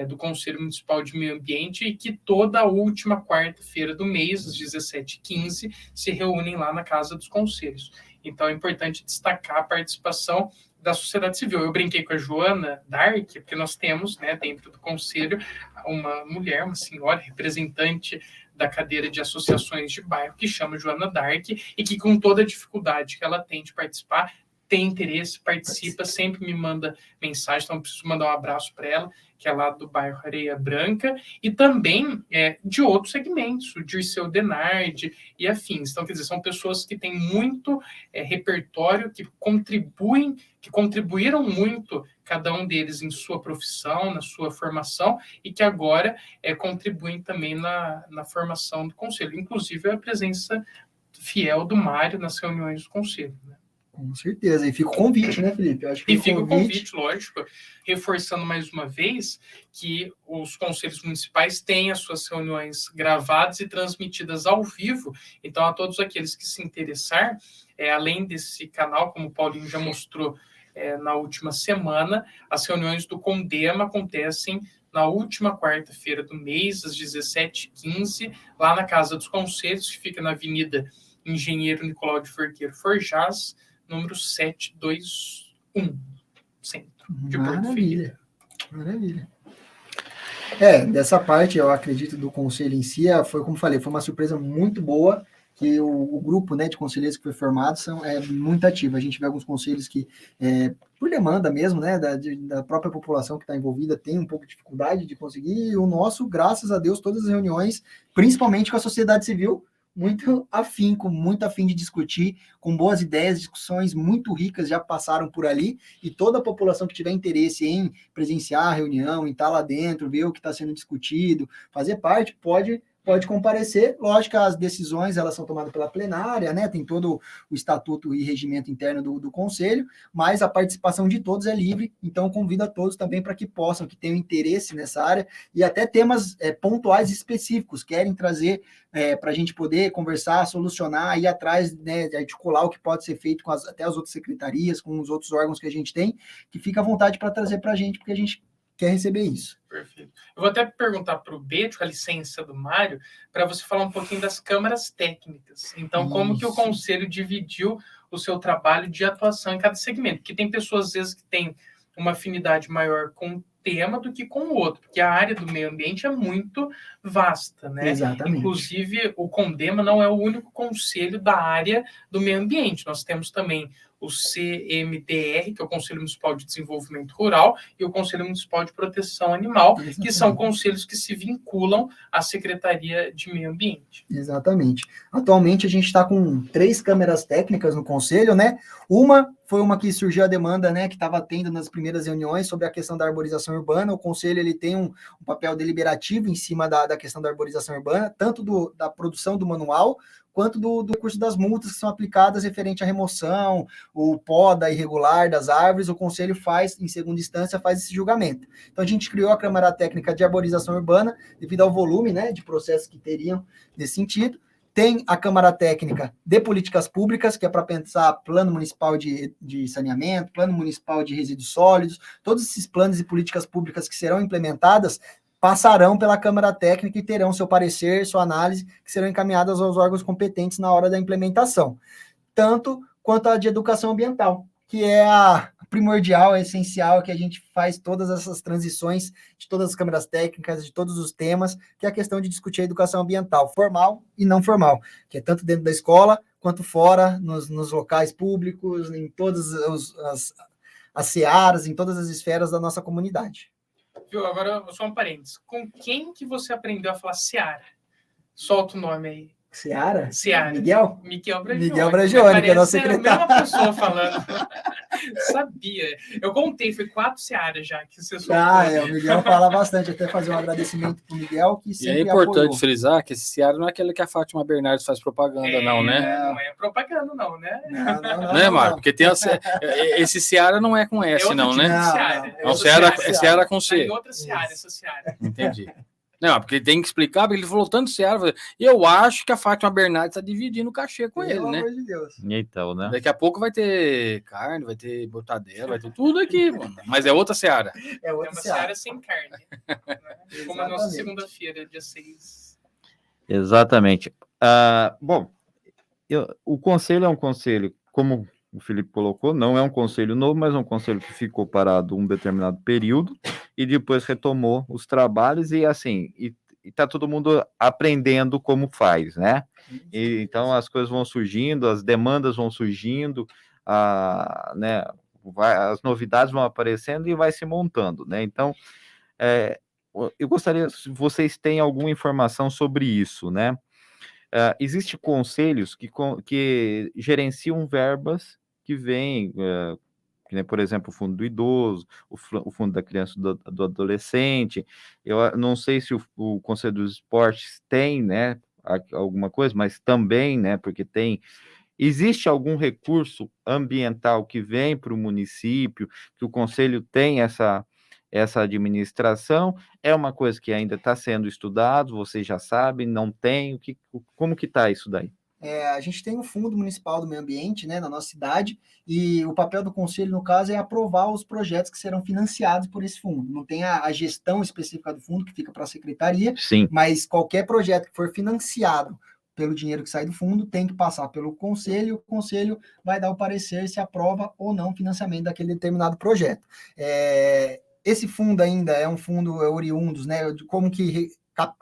do Conselho Municipal de Meio Ambiente e que toda a última quarta-feira do mês, às 17h15, se reúnem lá na Casa dos Conselhos. Então, é importante destacar a participação da sociedade civil. Eu brinquei com a Joana Dark, porque nós temos, né, dentro do conselho, uma mulher, uma senhora, representante da cadeira de associações de bairro, que chama Joana Dark, e que com toda a dificuldade que ela tem de participar, tem interesse, participa, sempre me manda mensagem, então preciso mandar um abraço para ela, que é lá do bairro Areia Branca, e também de outros segmentos, o Dirceu Denardi e afins. Então, quer dizer, são pessoas que têm muito repertório, que contribuíram muito, cada um deles em sua profissão, na sua formação, e que agora contribuem também na formação do Conselho. Inclusive, a presença fiel do Mário nas reuniões do Conselho, né? Com certeza. E fica o convite, né, Felipe? Eu acho que e fica o convite, lógico, reforçando mais uma vez que os conselhos municipais têm as suas reuniões gravadas e transmitidas ao vivo. Então, a todos aqueles que se interessar, além desse canal, como o Paulinho já mostrou na última semana, as reuniões do Condema acontecem na última quarta-feira do mês, às 17h15, lá na Casa dos Conselhos, que fica na Avenida Engenheiro Nicolau de Forqueiro Forjás, número 721, centro de Porto Ferreira. Maravilha. Dessa parte, eu acredito, do conselho em si, foi como falei, foi uma surpresa muito boa, que o grupo, né, de conselheiros que foi formado é muito ativo. A gente vê alguns conselhos que, por demanda mesmo, né, da própria população que está envolvida, tem um pouco de dificuldade de conseguir, e o nosso, graças a Deus, todas as reuniões, principalmente com a sociedade civil, muito afim de discutir, com boas ideias, discussões muito ricas já passaram por ali, e toda a população que tiver interesse em presenciar a reunião, em estar lá dentro, ver o que está sendo discutido, fazer parte, pode comparecer. Lógico que as decisões, elas são tomadas pela plenária, né? Tem todo o estatuto e regimento interno do conselho, mas a participação de todos é livre, então convido a todos também para que possam, que tenham interesse nessa área, e até temas pontuais específicos, querem trazer para a gente poder conversar, solucionar, ir atrás, né, de articular o que pode ser feito com até as outras secretarias, com os outros órgãos que a gente tem, que fica à vontade para trazer para a gente, porque a gente quer receber isso. Perfeito. Eu vou até perguntar para o Beto, com a licença do Mário, para você falar um pouquinho das câmaras técnicas. Então, como que o Conselho dividiu o seu trabalho de atuação em cada segmento? Porque tem pessoas, às vezes, que têm uma afinidade maior com um tema do que com o outro, porque a área do meio ambiente é muito vasta, né? Exatamente. Inclusive, o Condema não é o único conselho da área do meio ambiente. Nós temos também o CMDR, que é o Conselho Municipal de Desenvolvimento Rural, e o Conselho Municipal de Proteção Animal, que são conselhos que se vinculam à Secretaria de Meio Ambiente. Exatamente. Atualmente a gente está com 3 câmeras técnicas no Conselho, né? Foi uma que surgiu a demanda, né, que estava tendo nas primeiras reuniões sobre a questão da arborização urbana. O Conselho ele tem um papel deliberativo em cima da questão da arborização urbana, tanto da produção do manual, quanto do curso das multas que são aplicadas referente à remoção, o poda irregular das árvores. O Conselho faz, em segunda instância, faz esse julgamento. Então, a gente criou a Câmara Técnica de Arborização Urbana, devido ao volume, né, de processos que teriam nesse sentido. Tem a Câmara Técnica de Políticas Públicas, que é para pensar plano municipal de saneamento, plano municipal de resíduos sólidos, todos esses planos e políticas públicas que serão implementadas passarão pela Câmara Técnica e terão seu parecer, sua análise, que serão encaminhadas aos órgãos competentes na hora da implementação. Tanto quanto a de educação ambiental, que é a primordial, a essencial, que a gente faz todas essas transições de todas as câmaras técnicas, de todos os temas, que é a questão de discutir a educação ambiental, formal e não formal, que é tanto dentro da escola, quanto fora, nos locais públicos, em todas as searas, em todas as esferas da nossa comunidade. Viu? Agora, só um parênteses. Com quem que você aprendeu a falar Seara? Solta o nome aí. Seara? Seara. Miguel? Miguel Bragione, que é nosso secretário. É a mesma pessoa falando. Sabia. Eu contei, foi 4 Searas já que você soltou. O Miguel fala bastante, até fazer um agradecimento pro Miguel, que sempre é importante apoiou. Frisar que esse Seara não é aquele que a Fátima Bernardes faz propaganda, não, né? Não é propaganda, não, né? Não é, Marco? Porque tem esse Seara não é com S, não, tipo né? É Seara com C. Tem outra Seara, essa Seara. Entendi. Não, porque tem que explicar, porque ele falou tanto Seara. Eu acho que a Fátima Bernardes está dividindo o cachê com ele, né? Pelo amor de Deus. Então, né? Daqui a pouco vai ter carne, vai ter mortadela, vai ter tudo aqui, mano. Mas é outra Seara. É uma Seara sem carne. Né? Como a nossa segunda-feira, dia 6. Exatamente. Bom, o conselho é um conselho, como o Felipe colocou, não é um conselho novo, mas é um conselho que ficou parado um determinado período e depois retomou os trabalhos e, assim, está todo mundo aprendendo como faz, né? E, então as coisas vão surgindo, as demandas vão surgindo, né, as novidades vão aparecendo e vai se montando, né? Então, eu gostaria, se vocês têm alguma informação sobre isso, né? Existem conselhos que gerenciam verbas que vêm, que nem, por exemplo, o fundo do idoso, o fundo da criança do adolescente. Eu não sei se o Conselho dos Esportes tem, né, alguma coisa, mas também, né, porque tem. Existe algum recurso ambiental que vem para o município, que o conselho tem essa administração? É uma coisa que ainda está sendo estudado, vocês já sabem, não tem? Como que está isso daí? A gente tem o Fundo Municipal do Meio Ambiente, né, na nossa cidade, e o papel do conselho, no caso, é aprovar os projetos que serão financiados por esse fundo. Não tem a gestão específica do fundo, que fica para a secretaria, Sim. mas qualquer projeto que for financiado pelo dinheiro que sai do fundo tem que passar pelo conselho, e o conselho vai dar o parecer se aprova ou não o financiamento daquele determinado projeto. Esse fundo ainda é um fundo oriundos, né, de como que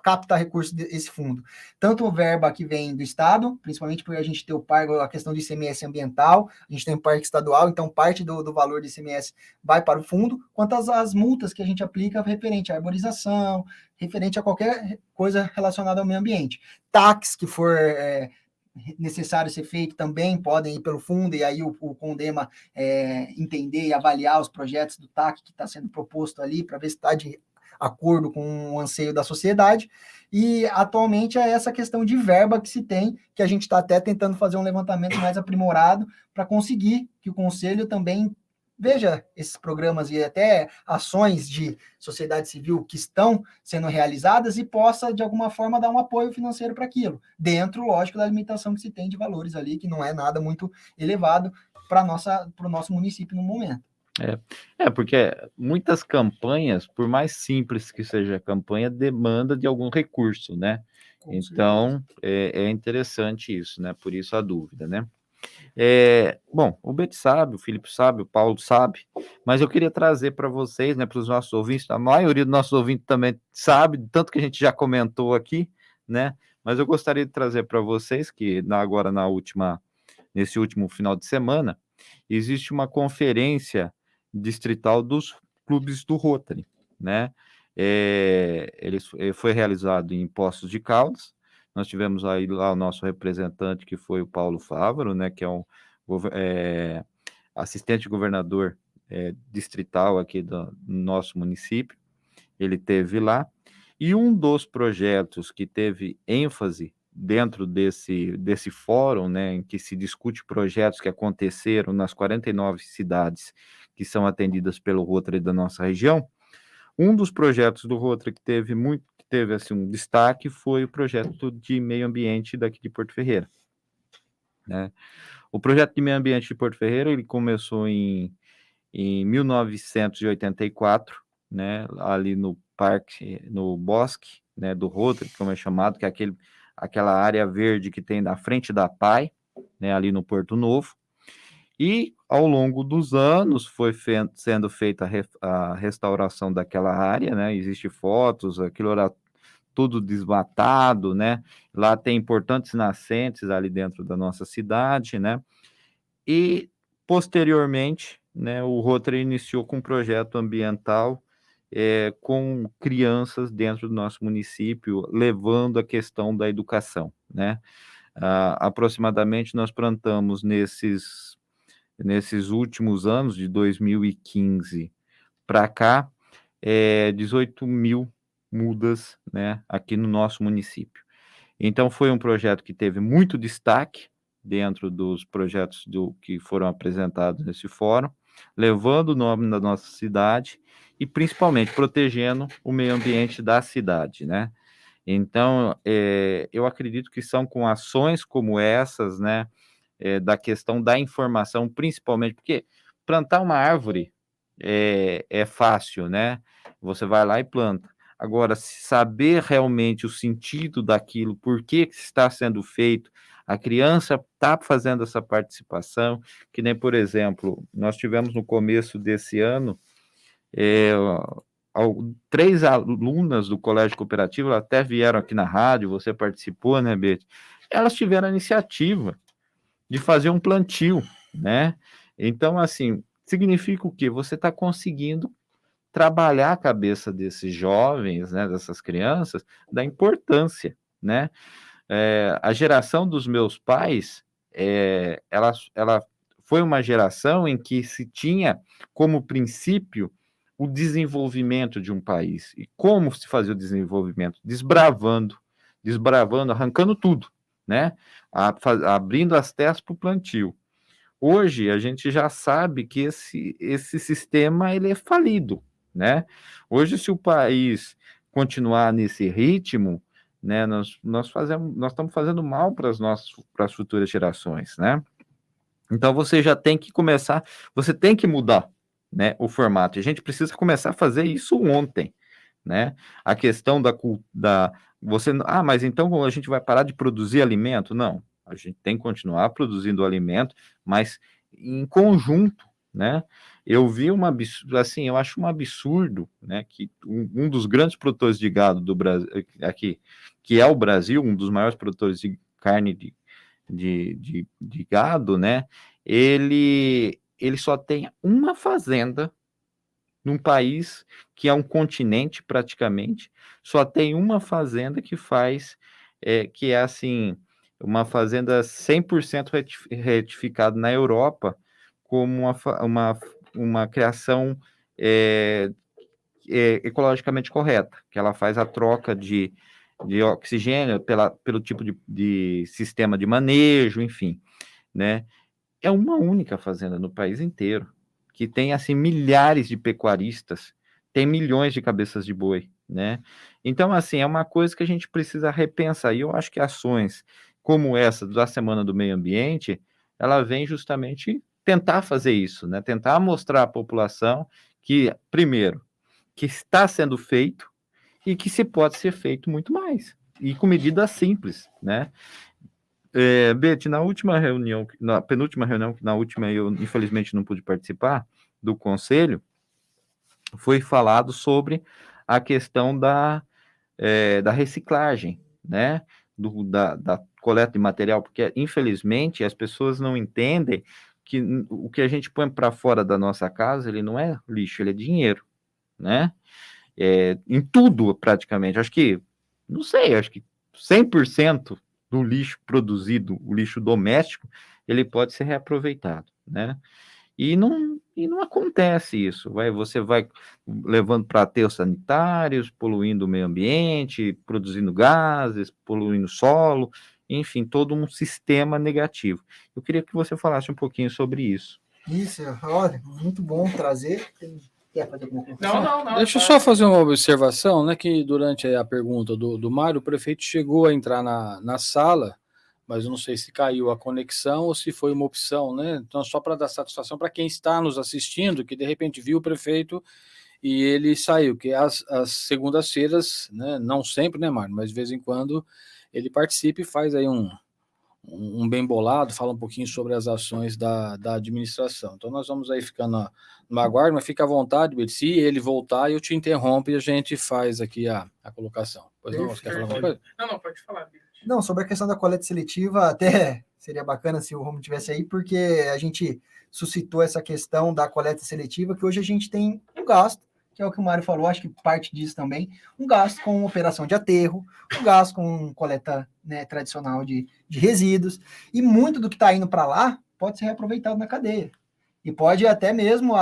capta recursos desse fundo. Tanto o verba que vem do Estado, principalmente porque a gente tem a questão do ICMS ambiental, a gente tem o parque estadual, então parte do valor do ICMS vai para o fundo, quanto as multas que a gente aplica referente à arborização, referente a qualquer coisa relacionada ao meio ambiente. Taxas que for necessário ser feito também podem ir pelo fundo, e aí o Condema entender e avaliar os projetos do TAC que está sendo proposto ali, para ver se está de acordo com o anseio da sociedade. E atualmente é essa questão de verba que se tem, que a gente está até tentando fazer um levantamento mais aprimorado para conseguir que o Conselho também veja esses programas e até ações de sociedade civil que estão sendo realizadas e possa, de alguma forma, dar um apoio financeiro para aquilo, dentro, lógico, da limitação que se tem de valores ali, que não é nada muito elevado para o nosso município no momento. Porque muitas campanhas, por mais simples que seja a campanha, demanda de algum recurso, né? Então, é interessante isso, né? Por isso a dúvida, né? Bom, o Bete sabe, o Felipe sabe, o Paulo sabe, mas eu queria trazer para vocês, né, para os nossos ouvintes, a maioria dos nossos ouvintes também sabe, tanto que a gente já comentou aqui, né? Mas eu gostaria de trazer para vocês que agora nesse último final de semana, existe uma conferência distrital dos clubes do Rotary, né? Ele foi realizado em Poços de Caldas. Nós tivemos aí lá o nosso representante, que foi o Paulo Fávaro, né? Que é um assistente governador distrital aqui do nosso município. Ele teve lá. E um dos projetos que teve ênfase dentro desse fórum, né, em que se discute projetos que aconteceram nas 49 cidades que são atendidas pelo Rotary da nossa região, um dos projetos do Rotary que teve assim, um destaque foi o projeto de meio ambiente daqui de Porto Ferreira, né? O projeto de meio ambiente de Porto Ferreira, ele começou em 1984, né, ali no parque, no bosque, né, do Rotary, como é chamado, que é aquela área verde que tem na frente da PAI, né, ali no Porto Novo. E ao longo dos anos foi sendo feita a restauração daquela área, né? Existem fotos, aquilo era tudo desmatado, né? Lá tem importantes nascentes ali dentro da nossa cidade, né? E posteriormente, né, o Rotary iniciou com um projeto ambiental com crianças dentro do nosso município, levando a questão da educação, né? Aproximadamente nós plantamos nesses últimos anos, de 2015 para cá, 18 mil mudas, né, aqui no nosso município. Então, foi um projeto que teve muito destaque dentro dos projetos que foram apresentados nesse fórum, levando o nome da nossa cidade e, principalmente, protegendo o meio ambiente da cidade, né? Então, eu acredito que são com ações como essas, né, da questão da informação, principalmente, porque plantar uma árvore é fácil, né? Você vai lá e planta. Agora, saber realmente o sentido daquilo, por que está sendo feito, a criança está fazendo essa participação, que nem, por exemplo, nós tivemos no começo desse ano 3 alunas do Colégio Cooperativo, elas até vieram aqui na rádio, você participou, né, Beth? Elas tiveram a iniciativa de fazer um plantio, né? Então, assim, significa o quê? Você está conseguindo trabalhar a cabeça desses jovens, né, dessas crianças, da importância, né? A geração dos meus pais, ela foi uma geração em que se tinha como princípio o desenvolvimento de um país. E como se fazia o desenvolvimento? Desbravando, arrancando tudo, né? Abrindo as terras para o plantio. Hoje, a gente já sabe que esse sistema ele é falido, né? Hoje, se o país continuar nesse ritmo, né, nós estamos fazendo mal para as futuras gerações, né? Então, você já tem que começar, você tem que mudar, né, o formato. A gente precisa começar a fazer isso ontem, né? A questão mas então a gente vai parar de produzir alimento? Não, a gente tem que continuar produzindo alimento, mas em conjunto, né? Eu vi assim, eu acho um absurdo, né, que um dos grandes produtores de gado do Brasil, aqui, que é o Brasil, um dos maiores produtores de carne de gado, né? Ele só tem uma fazenda num país que é um continente praticamente, só tem uma fazenda que faz, que é assim, uma fazenda 100% retificada na Europa, como uma criação ecologicamente correta, que ela faz a troca de oxigênio pelo tipo de sistema de manejo, enfim, né? É uma única fazenda no país inteiro, que tem, assim, milhares de pecuaristas, tem milhões de cabeças de boi, né? Então, assim, é uma coisa que a gente precisa repensar, e eu acho que ações como essa da Semana do Meio Ambiente, ela vem justamente tentar fazer isso, né? Tentar mostrar à população que, primeiro, que está sendo feito e que se pode ser feito muito mais, e com medidas simples, né? Beth, na última reunião, na penúltima reunião, na última eu infelizmente não pude participar, do conselho, foi falado sobre a questão da reciclagem, né? Da coleta de material, porque infelizmente as pessoas não entendem que o que a gente põe para fora da nossa casa, ele não é lixo, ele é dinheiro, né? Em tudo praticamente, acho que 100% do lixo produzido, o lixo doméstico, ele pode ser reaproveitado, né? E não acontece isso. Você vai levando para aterros sanitários, poluindo o meio ambiente, produzindo gases, poluindo o solo, enfim, todo um sistema negativo. Eu queria que você falasse um pouquinho sobre isso. Isso, olha, muito bom trazer. Quer fazer alguma coisa? Não. Deixa eu só fazer uma observação, né? Que durante a pergunta do Mário, o prefeito chegou a entrar na sala, mas eu não sei se caiu a conexão ou se foi uma opção, né? Então, só para dar satisfação para quem está nos assistindo, que de repente viu o prefeito e ele saiu, que as segundas-feiras, né? Não sempre, né, Mário? Mas de vez em quando ele participa e faz aí um bem bolado, fala um pouquinho sobre as ações da administração. Então, nós vamos aí ficando no aguardo, mas fica à vontade, Beth. Se ele voltar, eu te interrompo e a gente faz aqui a colocação. Pois não, você quer falar alguma coisa? Não, pode falar, Beth. Não, sobre a questão da coleta seletiva, até seria bacana se o Romo tivesse aí, porque a gente suscitou essa questão da coleta seletiva, que hoje a gente tem um gasto, que é o que o Mário falou, acho que parte disso também, um gasto com operação de aterro, um gasto com coleta, né, tradicional de resíduos, e muito do que está indo para lá pode ser reaproveitado na cadeia, e pode até mesmo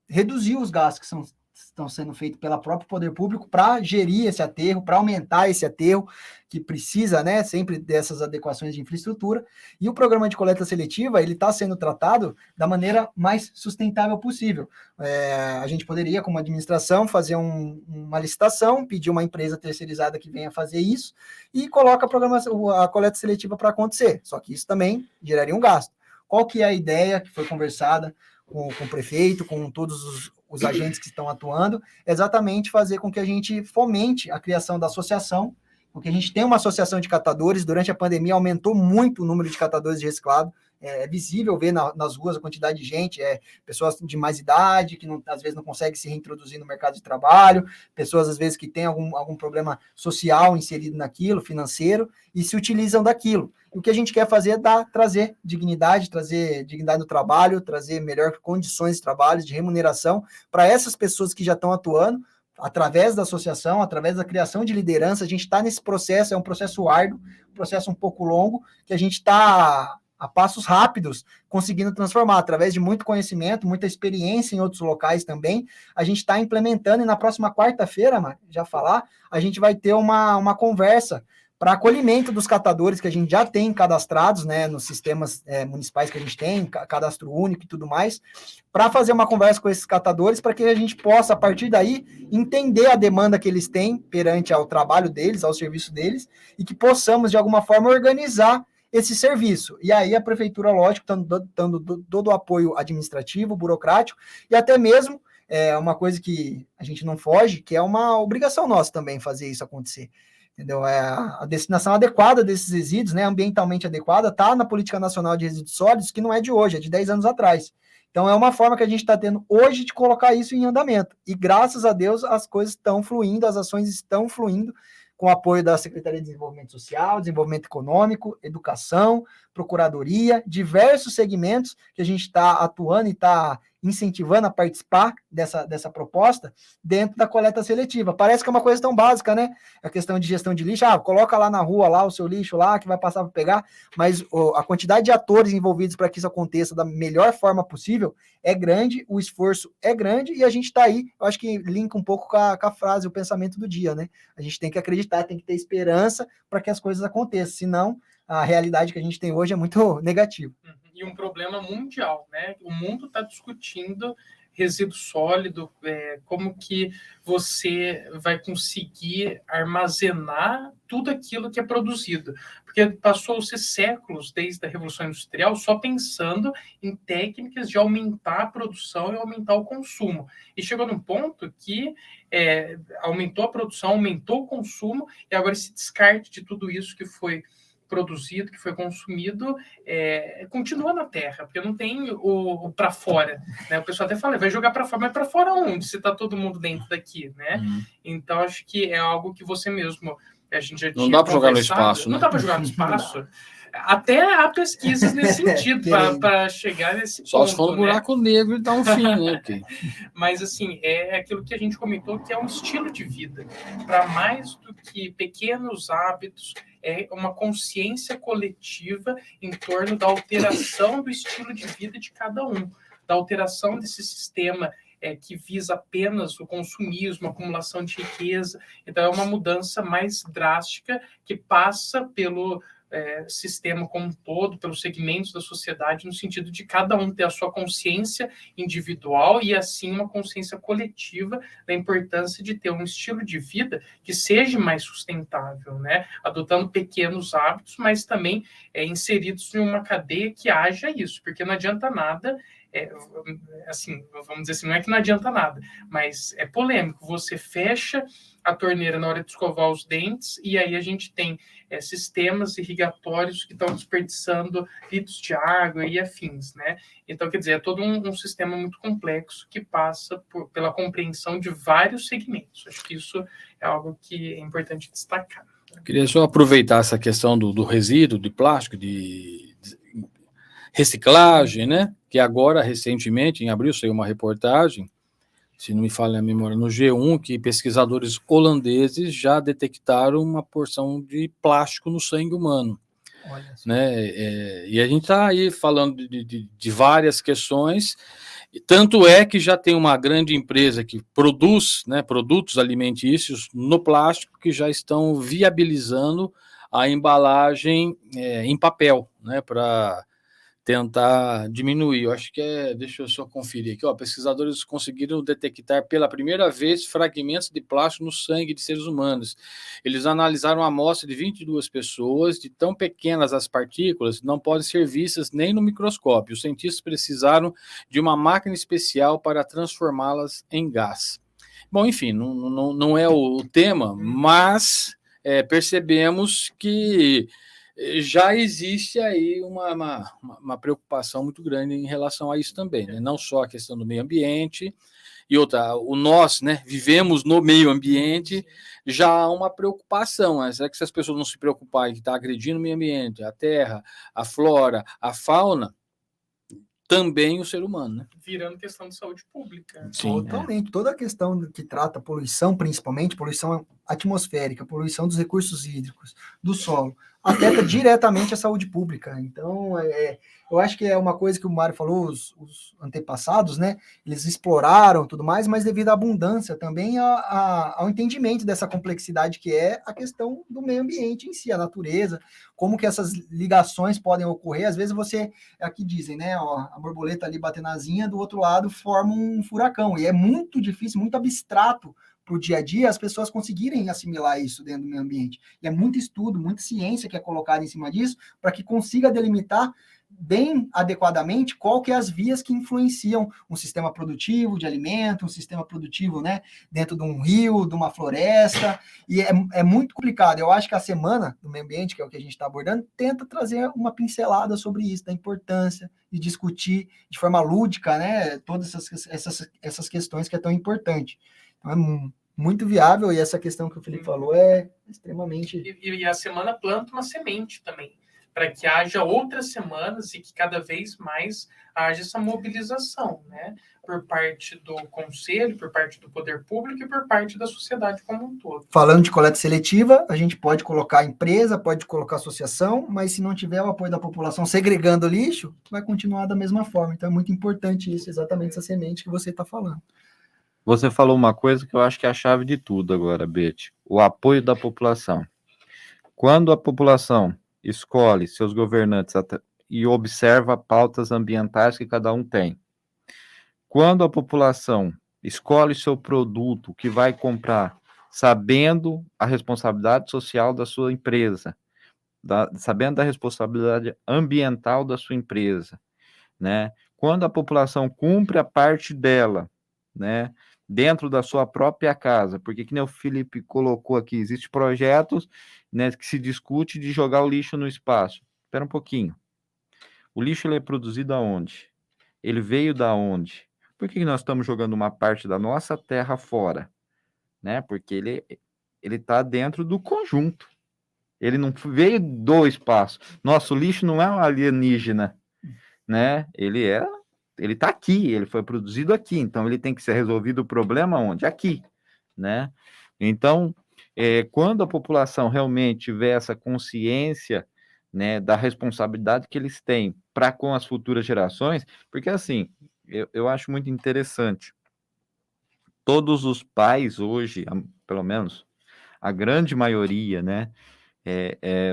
reduzir os gastos que estão sendo feitos pelo próprio poder público para gerir esse aterro, para aumentar esse aterro, que precisa, né, sempre dessas adequações de infraestrutura, e o programa de coleta seletiva, ele está sendo tratado da maneira mais sustentável possível. A gente poderia, como administração, fazer uma licitação, pedir uma empresa terceirizada que venha fazer isso, e coloca a coleta seletiva para acontecer, só que isso também geraria um gasto. Qual que é a ideia que foi conversada com o prefeito, com todos os agentes que estão atuando, exatamente fazer com que a gente fomente a criação da associação, porque a gente tem uma associação de catadores, durante a pandemia aumentou muito o número de catadores de reciclado, é visível ver nas ruas a quantidade de gente, pessoas de mais idade, que às vezes não conseguem se reintroduzir no mercado de trabalho, pessoas às vezes que têm algum problema social inserido naquilo, financeiro, e se utilizam daquilo. E o que a gente quer fazer é trazer dignidade no trabalho, trazer melhores condições de trabalho, de remuneração, para essas pessoas que já estão atuando, através da associação, através da criação de liderança. A gente está nesse processo, é um processo árduo, um processo um pouco longo, que a gente está a passos rápidos conseguindo transformar, através de muito conhecimento, muita experiência em outros locais também. A gente está implementando, e na próxima quarta-feira, a gente vai ter uma conversa para acolhimento dos catadores que a gente já tem cadastrados, né, nos sistemas municipais que a gente tem, cadastro único e tudo mais, para fazer uma conversa com esses catadores, para que a gente possa, a partir daí, entender a demanda que eles têm perante ao trabalho deles, ao serviço deles, e que possamos, de alguma forma, organizar esse serviço. E aí a prefeitura, lógico, dando todo o apoio administrativo, burocrático, e até mesmo uma coisa que a gente não foge, que é uma obrigação nossa também fazer isso acontecer. Entendeu? A destinação adequada desses resíduos, né, ambientalmente adequada, está na Política Nacional de Resíduos Sólidos, que não é de hoje, é de 10 anos atrás. Então, é uma forma que a gente está tendo hoje de colocar isso em andamento. E, graças a Deus, as coisas estão fluindo, as ações estão fluindo, com o apoio da Secretaria de Desenvolvimento Social, Desenvolvimento Econômico, Educação, Procuradoria, diversos segmentos que a gente está atuando e está incentivando a participar dessa proposta dentro da coleta seletiva. Parece que é uma coisa tão básica, né? A questão de gestão de lixo, coloca lá na rua lá o seu lixo lá, que vai passar para pegar, mas a quantidade de atores envolvidos para que isso aconteça da melhor forma possível é grande, o esforço é grande, e a gente está aí, eu acho que linka um pouco com a frase, o pensamento do dia, né? A gente tem que acreditar, tem que ter esperança para que as coisas aconteçam, senão a realidade que a gente tem hoje é muito negativa. E um problema mundial, né? O mundo está discutindo resíduo sólido, como que você vai conseguir armazenar tudo aquilo que é produzido. Porque passou-se séculos, desde a Revolução Industrial, só pensando em técnicas de aumentar a produção e aumentar o consumo. E chegou num ponto que aumentou a produção, aumentou o consumo, e agora esse descarte de tudo isso que foi produzido, que foi consumido, continua na Terra, porque não tem o para fora, né? O pessoal até fala, vai jogar para fora, mas para fora onde? Se está todo mundo dentro daqui, né? Então, acho que é algo que você mesmo, a gente já não dá para jogar no espaço, não dá para jogar no espaço. Até há pesquisas nesse sentido, para chegar nesse ponto. Só se for um buraco negro e dar um fim, né? Mas, assim, é aquilo que a gente comentou, que é um estilo de vida. Para mais do que pequenos hábitos, é uma consciência coletiva em torno da alteração do estilo de vida de cada um, da alteração desse sistema que visa apenas o consumismo, a acumulação de riqueza. Então, é uma mudança mais drástica que passa pelo sistema como um todo, pelos segmentos da sociedade, no sentido de cada um ter a sua consciência individual e, assim, uma consciência coletiva da importância de ter um estilo de vida que seja mais sustentável, né? Adotando pequenos hábitos, mas também inseridos em uma cadeia que haja isso, porque não adianta nada, assim, vamos dizer assim, não é que não adianta nada, mas é polêmico, você fecha a torneira na hora de escovar os dentes, e aí a gente tem sistemas irrigatórios que estão desperdiçando litros de água e afins, né? Então, quer dizer, é todo um sistema muito complexo que passa pela compreensão de vários segmentos. Acho que isso é algo que é importante destacar. Queria só aproveitar essa questão do resíduo de plástico, de reciclagem, né? Que agora, recentemente, em abril, saiu uma reportagem, se não me falha a memória, no G1, que pesquisadores holandeses já detectaram uma porção de plástico no sangue humano. Né? E a gente está aí falando de várias questões, tanto é que já tem uma grande empresa que produz, né, produtos alimentícios no plástico, que já estão viabilizando a embalagem em papel, né, para tentar diminuir. Eu acho que deixa eu só conferir aqui, pesquisadores conseguiram detectar pela primeira vez fragmentos de plástico no sangue de seres humanos. Eles analisaram uma amostra de 22 pessoas, de tão pequenas as partículas, não podem ser vistas nem no microscópio. Os cientistas precisaram de uma máquina especial para transformá-las em gás. Bom, enfim, não é o tema, mas percebemos que já existe aí uma preocupação muito grande em relação a isso também, né? Não só a questão do meio ambiente, e outra, nós, né, vivemos no meio ambiente, já há uma preocupação. Né? Será que se as pessoas não se preocuparem que está agredindo o meio ambiente, a terra, a flora, a fauna, também o ser humano, né? Virando questão de saúde pública. Sim, Totalmente. Toda a questão que trata poluição, principalmente poluição atmosférica, poluição dos recursos hídricos, do solo, afeta diretamente a saúde pública. Então, eu acho que é uma coisa que o Mário falou, os antepassados, né? Eles exploraram tudo mais, mas devido à abundância também ao entendimento dessa complexidade que é a questão do meio ambiente em si, a natureza, como que essas ligações podem ocorrer. Às vezes você, aqui dizem, né? Ó, a borboleta ali batendo na asinha, do outro lado forma um furacão. E é muito difícil, muito abstrato para o dia a dia as pessoas conseguirem assimilar isso dentro do meio ambiente. E é muito estudo, muita ciência que é colocada em cima disso para que consiga delimitar bem adequadamente qual que é as vias que influenciam um sistema produtivo de alimento, um sistema produtivo, né, dentro de um rio, de uma floresta, e é muito complicado. Eu acho que a Semana do Meio Ambiente, que é o que a gente está abordando, tenta trazer uma pincelada sobre isso, da importância de discutir de forma lúdica, né, todas essas questões que é tão importante. Então é muito viável, e essa questão que o Felipe falou é extremamente... E a semana planta uma semente também, para que haja outras semanas e que cada vez mais haja essa mobilização, né? Por parte do Conselho, por parte do poder público e por parte da sociedade como um todo. Falando de coleta seletiva, a gente pode colocar empresa, pode colocar associação, mas se não tiver o apoio da população segregando lixo, vai continuar da mesma forma. Então é muito importante isso, exatamente essa semente que você está falando. Você falou uma coisa que eu acho que é a chave de tudo agora, Beth, o apoio da população. Quando a população escolhe seus governantes e observa pautas ambientais que cada um tem. Quando a população escolhe seu produto que vai comprar, sabendo a responsabilidade social da sua empresa, sabendo da responsabilidade ambiental da sua empresa, né? Quando a população cumpre a parte dela, né, dentro da sua própria casa, porque que nem o Felipe colocou aqui, existem projetos, né, que se discute de jogar o lixo no espaço. Espera um pouquinho. O lixo ele é produzido aonde? Ele veio da onde? Por que nós estamos jogando uma parte da nossa terra fora? Né? Porque ele está dentro do conjunto. Ele não veio do espaço. Nosso lixo não é um alienígena, né? Ele está aqui, ele foi produzido aqui, então ele tem que ser resolvido o problema onde? Aqui, né? Então, quando a população realmente tiver essa consciência, né, da responsabilidade que eles têm para com as futuras gerações, porque assim, eu acho muito interessante, todos os pais hoje, pelo menos a grande maioria, né,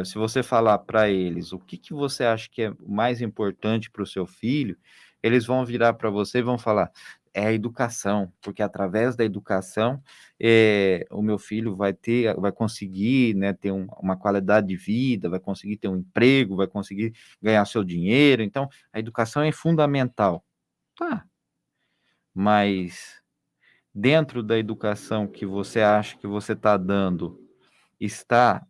se você falar para eles o que você acha que é mais importante para o seu filho, eles vão virar para você e vão falar, é a educação, porque através da educação o meu filho vai conseguir, né, ter uma qualidade de vida, vai conseguir ter um emprego, vai conseguir ganhar seu dinheiro, então a educação é fundamental. Tá, mas dentro da educação que você acha que você está dando, está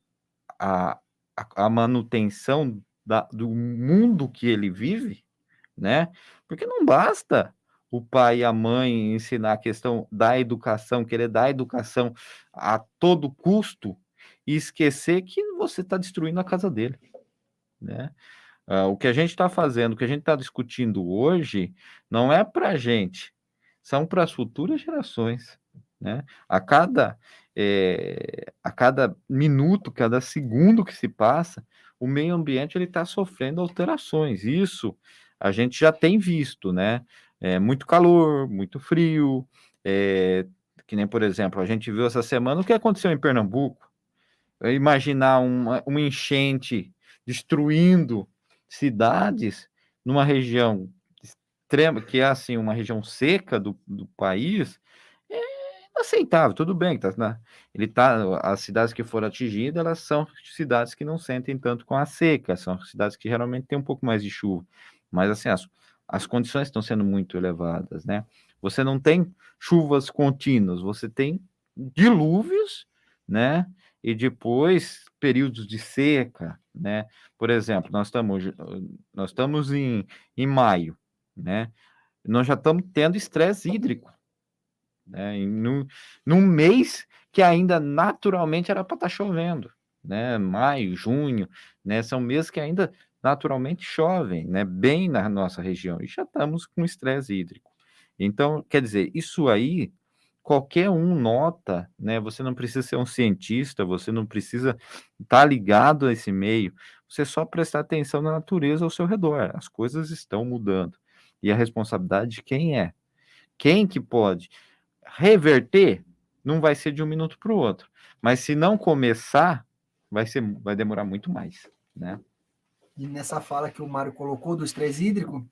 a manutenção do mundo que ele vive, né? Porque não basta o pai e a mãe ensinar a questão da educação, querer dar educação a todo custo e esquecer que você está destruindo a casa dele, né? O que a gente está fazendo, o que a gente está discutindo hoje, não é para a gente, são para as futuras gerações, né? A cada minuto, cada segundo que se passa, o meio ambiente ele está sofrendo alterações. Isso a gente já tem visto, né? Muito calor, muito frio, que nem, por exemplo, a gente viu essa semana o que aconteceu em Pernambuco. Imaginar uma enchente destruindo cidades numa região extrema, que é assim, uma região seca do país, é inaceitável. Tudo bem, as cidades que foram atingidas, elas são cidades que não sentem tanto com a seca, são cidades que geralmente têm um pouco mais de chuva, mas assim, as condições estão sendo muito elevadas, né? Você não tem chuvas contínuas, você tem dilúvios, né? e depois períodos de seca, né? Por exemplo, nós estamos em maio, né? Nós já estamos tendo estresse hídrico, né? Num mês que ainda naturalmente era para estar chovendo, né? Maio, junho, né? São meses que ainda naturalmente chovem, né? Bem na nossa região, e já estamos com estresse hídrico. Então, quer dizer, isso aí qualquer um nota, né? Você não precisa ser um cientista, você não precisa estar ligado a esse meio, você só prestar atenção na natureza ao seu redor. As coisas estão mudando. E a responsabilidade de quem é? Quem que pode reverter? Não vai ser de um minuto para o outro. Mas se não começar, vai demorar muito mais, né? E nessa fala que o Mário colocou do estresse hídrico,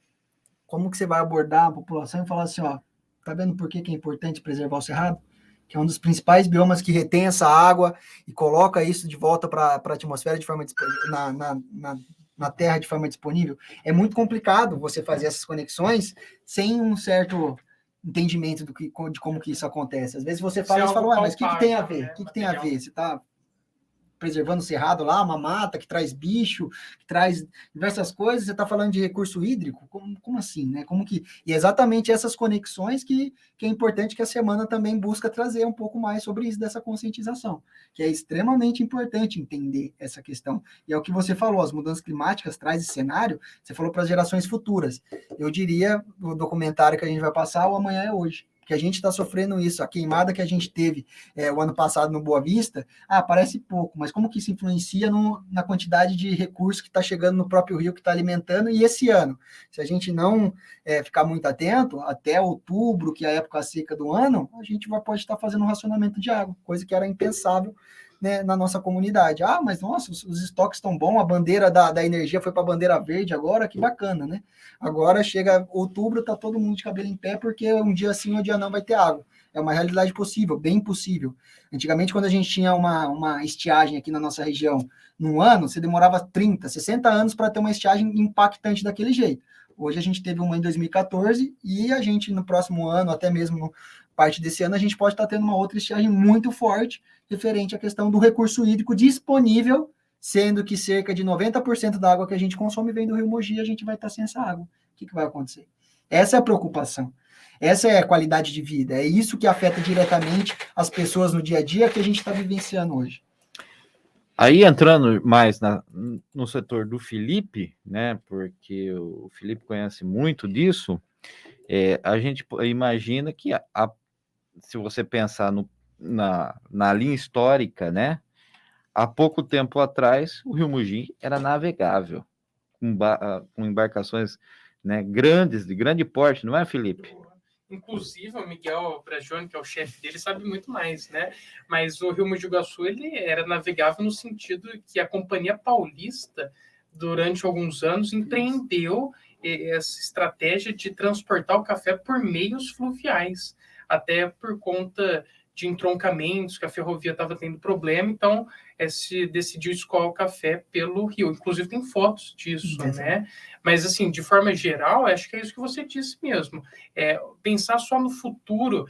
como que você vai abordar a população e falar assim, ó, tá vendo por que é importante preservar o cerrado? Que é um dos principais biomas que retém essa água e coloca isso de volta para a atmosfera de forma na Terra de forma disponível. É muito complicado você fazer essas conexões sem um certo entendimento de como que isso acontece. Às vezes você fala, mas o que tem a ver? O que tem a ver? Você está preservando o cerrado lá, uma mata que traz bicho, que traz diversas coisas, você está falando de recurso hídrico? Como assim, né? E é exatamente essas conexões que é importante que a semana também busca trazer um pouco mais sobre isso, dessa conscientização, que é extremamente importante entender essa questão. E é o que você falou, as mudanças climáticas traz esse cenário, você falou para as gerações futuras. Eu diria, o documentário que a gente vai passar, o Amanhã é Hoje, que a gente está sofrendo isso. A queimada que a gente teve o ano passado no Boa Vista, parece pouco, mas como que isso influencia na quantidade de recursos que está chegando no próprio rio, que está alimentando, e esse ano, se a gente não ficar muito atento, até outubro, que é a época seca do ano, a gente pode estar fazendo um racionamento de água, coisa que era impensável, né, na nossa comunidade. Mas nossa, os estoques estão bons, a bandeira da energia foi para a bandeira verde agora, que bacana, né? Agora chega outubro, tá todo mundo de cabelo em pé, porque um dia sim, um dia não vai ter água. É uma realidade possível, bem possível. Antigamente, quando a gente tinha uma estiagem aqui na nossa região, num ano, você demorava 30, 60 anos para ter uma estiagem impactante daquele jeito. Hoje a gente teve uma em 2014 e a gente no próximo ano, até mesmo parte desse ano, a gente pode estar tendo uma outra estiagem muito forte referente à questão do recurso hídrico disponível, sendo que cerca de 90% da água que a gente consome vem do Rio Mogi e a gente vai estar sem essa água. O que vai acontecer? Essa é a preocupação. Essa é a qualidade de vida. É isso que afeta diretamente as pessoas no dia a dia que a gente está vivenciando hoje. Aí entrando mais no setor do Felipe, né? Porque o Felipe conhece muito disso, a gente imagina que se você pensar na linha histórica, né? Há pouco tempo atrás, o Rio Mogi era navegável, com embarcações, né, grandes, de grande porte, não é, Felipe? Inclusive, o Miguel Bragione, que é o chefe dele, sabe muito mais, né? Mas o Rio Mogi Guaçu, ele era navegável no sentido que a Companhia Paulista, durante alguns anos, empreendeu essa estratégia de transportar o café por meios fluviais, até por conta de entroncamentos, que a ferrovia estava tendo problema, então se decidiu escoar o café pelo rio. Inclusive tem fotos disso, né? Mas, assim, de forma geral, acho que é isso que você disse mesmo. Pensar só no futuro,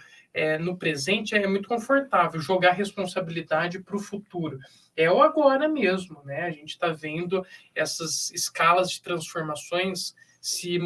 no presente, é muito confortável, jogar responsabilidade para o futuro. É o agora mesmo, né? A gente está vendo essas escalas de transformações se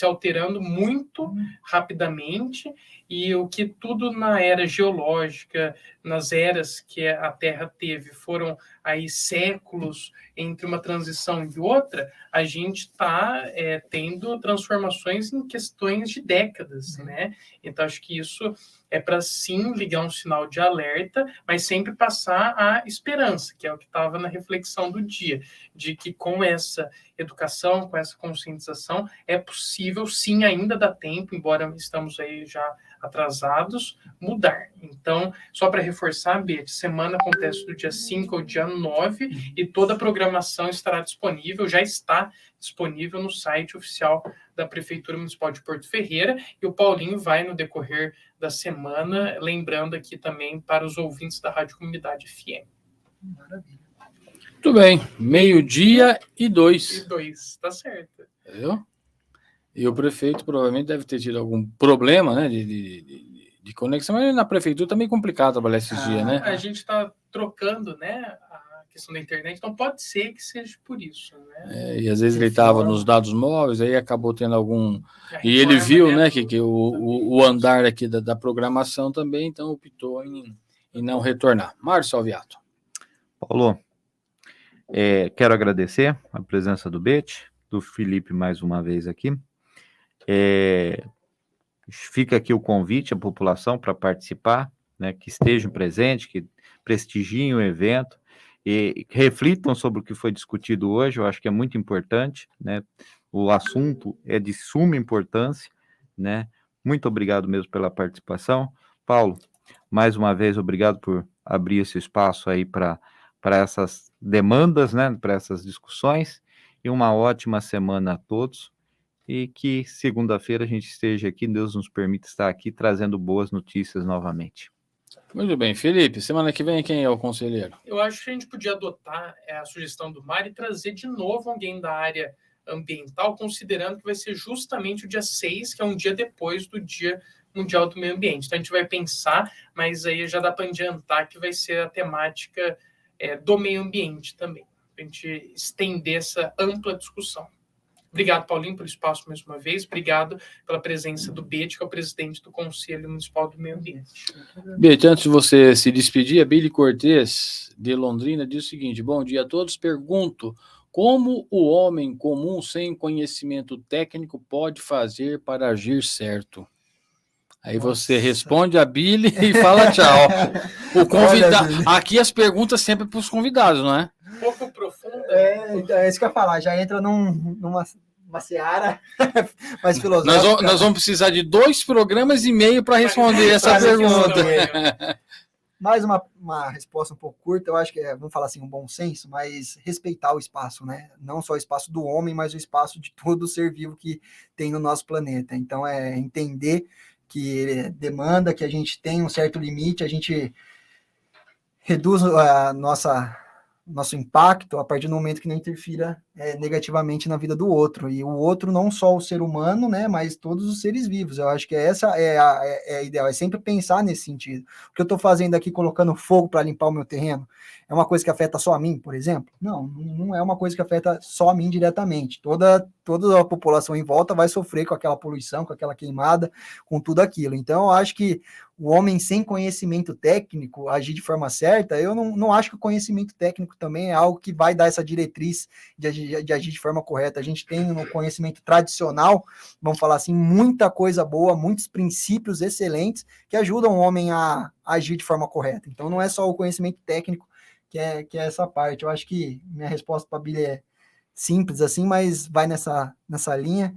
alterando muito rapidamente, e o que tudo na era geológica, nas eras que a Terra teve, foram aí séculos entre uma transição e outra, a gente está tendo transformações em questões de décadas, né? Então, acho que isso é para, sim, ligar um sinal de alerta, mas sempre passar a esperança, que é o que estava na reflexão do dia, de que com essa educação, com essa conscientização, é possível, sim, ainda dá tempo, embora estamos aí já atrasados, mudar. Então, só para reforçar, Beth, semana acontece do dia 5 ao dia 9, e toda a programação estará disponível, já está disponível no site oficial da Prefeitura Municipal de Porto Ferreira, e o Paulinho vai, no decorrer da semana, lembrando aqui também para os ouvintes da Rádio Comunidade FM. Maravilha. Muito bem, 12:02. E 2, tá certo. Entendeu? E o prefeito provavelmente deve ter tido algum problema, né, de conexão, mas na prefeitura tá meio complicado trabalhar esses dias, né? A gente está trocando, né, a questão da internet. Então pode ser que seja por isso, né? E às vezes ele estava nos dados móveis, aí acabou tendo algum... E ele Reforma, viu, né, que o andar aqui da programação também, então optou em não retornar. Márcio Salviato. Paulo, quero agradecer a presença do Bet, do Felipe mais uma vez aqui. Fica aqui o convite à população para participar, né, que estejam presentes, que prestigiem o evento e reflitam sobre o que foi discutido hoje. Eu acho que é muito importante, né? O assunto é de suma importância, né? Muito obrigado mesmo pela participação. Paulo, mais uma vez, obrigado por abrir esse espaço aí para essas demandas, né? Para essas discussões, e uma ótima semana a todos. E que segunda-feira a gente esteja aqui, Deus nos permita estar aqui trazendo boas notícias novamente. Muito bem, Felipe, semana que vem quem é o conselheiro? Eu acho que a gente podia adotar a sugestão do Mário e trazer de novo alguém da área ambiental, considerando que vai ser justamente o dia 6, que é um dia depois do Dia Mundial do Meio Ambiente. Então a gente vai pensar, mas aí já dá para adiantar que vai ser a temática do meio ambiente também, para a gente estender essa ampla discussão. Obrigado, Paulinho, pelo espaço mais uma vez. Obrigado pela presença do Bet, que é o presidente do Conselho Municipal do Meio Ambiente. Bet, antes de você se despedir, a Billy Cortez, de Londrina, diz o seguinte: bom dia a todos. Pergunto, como o homem comum sem conhecimento técnico pode fazer para agir certo? Aí você responde a Billy e fala tchau. O convidado. Aqui as perguntas sempre para os convidados, não é? Um pouco profunda. Então é isso que eu ia falar, já entra numa seara mais filosófica. Nós vamos precisar de 2 programas e meio para responder essa pergunta. Mais uma resposta um pouco curta, eu acho que vamos falar assim, um bom senso, mas respeitar o espaço, né? Não só o espaço do homem, mas o espaço de todo ser vivo que tem no nosso planeta. Então é entender que demanda que a gente tem um certo limite, a gente reduz a nosso impacto a partir do momento que não interfira negativamente na vida do outro. E o outro não só o ser humano, né, mas todos os seres vivos. Eu acho que essa é a ideal, é sempre pensar nesse sentido. O que eu estou fazendo aqui, colocando fogo para limpar o meu terreno, é uma coisa que afeta só a mim, por exemplo? Não é uma coisa que afeta só a mim diretamente. Toda a população em volta vai sofrer com aquela poluição, com aquela queimada, com tudo aquilo. Então, eu acho que o homem sem conhecimento técnico agir de forma certa, eu não acho que o conhecimento técnico também é algo que vai dar essa diretriz de agir de forma correta. A gente tem no conhecimento tradicional, vamos falar assim, muita coisa boa, muitos princípios excelentes que ajudam o homem a agir de forma correta. Então, não é só o conhecimento técnico que é essa parte. Eu acho que minha resposta para a Billy é simples assim, mas vai nessa linha.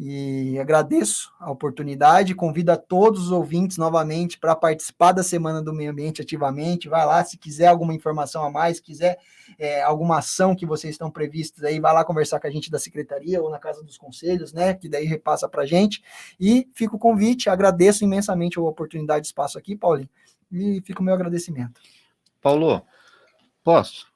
E agradeço a oportunidade, convido a todos os ouvintes novamente para participar da Semana do Meio Ambiente ativamente. Vai lá, se quiser alguma informação a mais, se quiser alguma ação que vocês estão previstos aí, vai lá conversar com a gente da Secretaria ou na Casa dos Conselhos, né, que daí repassa para a gente. E fica o convite, agradeço imensamente a oportunidade de espaço aqui, Paulinho, e fica o meu agradecimento. Paulo, posso?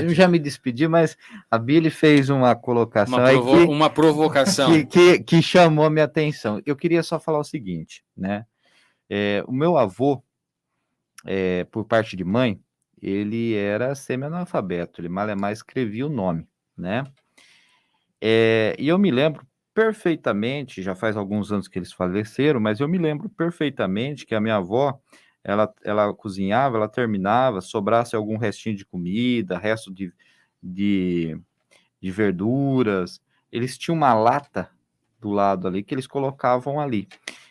Já me despedi, mas a Billy fez uma colocação uma provocação que chamou minha atenção. Eu queria só falar o seguinte, né? O meu avô, por parte de mãe, ele era semi-analfabeto, ele mal escrevia o nome, né? E eu me lembro perfeitamente, já faz alguns anos que eles faleceram, mas eu me lembro perfeitamente que a minha avó, ela cozinhava, ela terminava, sobrasse algum restinho de comida, resto de verduras, eles tinham uma lata do lado ali que eles colocavam ali.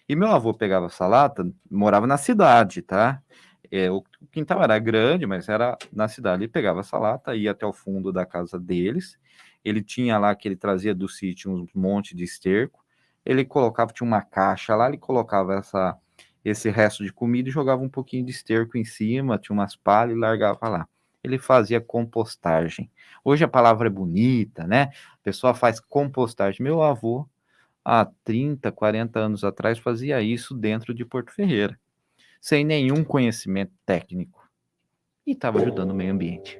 E meu avô pegava essa lata, morava na cidade, tá? O quintal era grande, mas era na cidade. Ele pegava essa lata, ia até o fundo da casa deles. Ele tinha lá que ele trazia do sítio um monte de esterco. Ele colocava, tinha uma caixa lá, ele colocava esse resto de comida e jogava um pouquinho de esterco em cima, tinha umas palhas e largava lá. Ele fazia compostagem. Hoje a palavra é bonita, né? A pessoa faz compostagem. Meu avô, há 30, 40 anos atrás, fazia isso dentro de Porto Ferreira, sem nenhum conhecimento técnico. E estava ajudando o meio ambiente.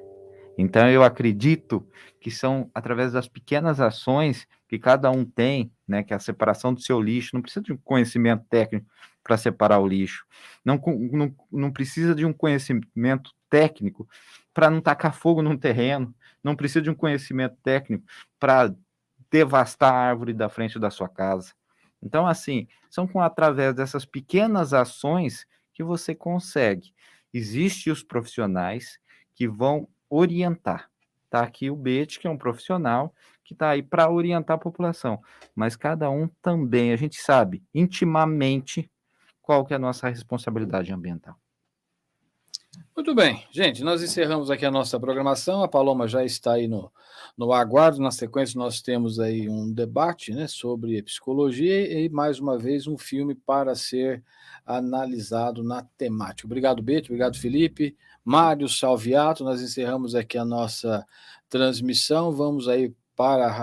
Então, eu acredito que são através das pequenas ações que cada um tem, né, que é a separação do seu lixo, não precisa de um conhecimento técnico, para separar o lixo. Não precisa de um conhecimento técnico para não tacar fogo num terreno, não precisa de um conhecimento técnico para devastar a árvore da frente da sua casa. Então, assim, são através dessas pequenas ações que você consegue. Existem os profissionais que vão orientar. Está aqui o Bete, que é um profissional que está aí para orientar a população. Mas cada um também, a gente sabe intimamente qual que é a nossa responsabilidade ambiental. Muito bem, gente, nós encerramos aqui a nossa programação, a Paloma já está aí no aguardo, na sequência nós temos aí um debate, né, sobre psicologia e, mais uma vez, um filme para ser analisado na temática. Obrigado, Bete, obrigado, Felipe, Mário Salviato, nós encerramos aqui a nossa transmissão, vamos aí para a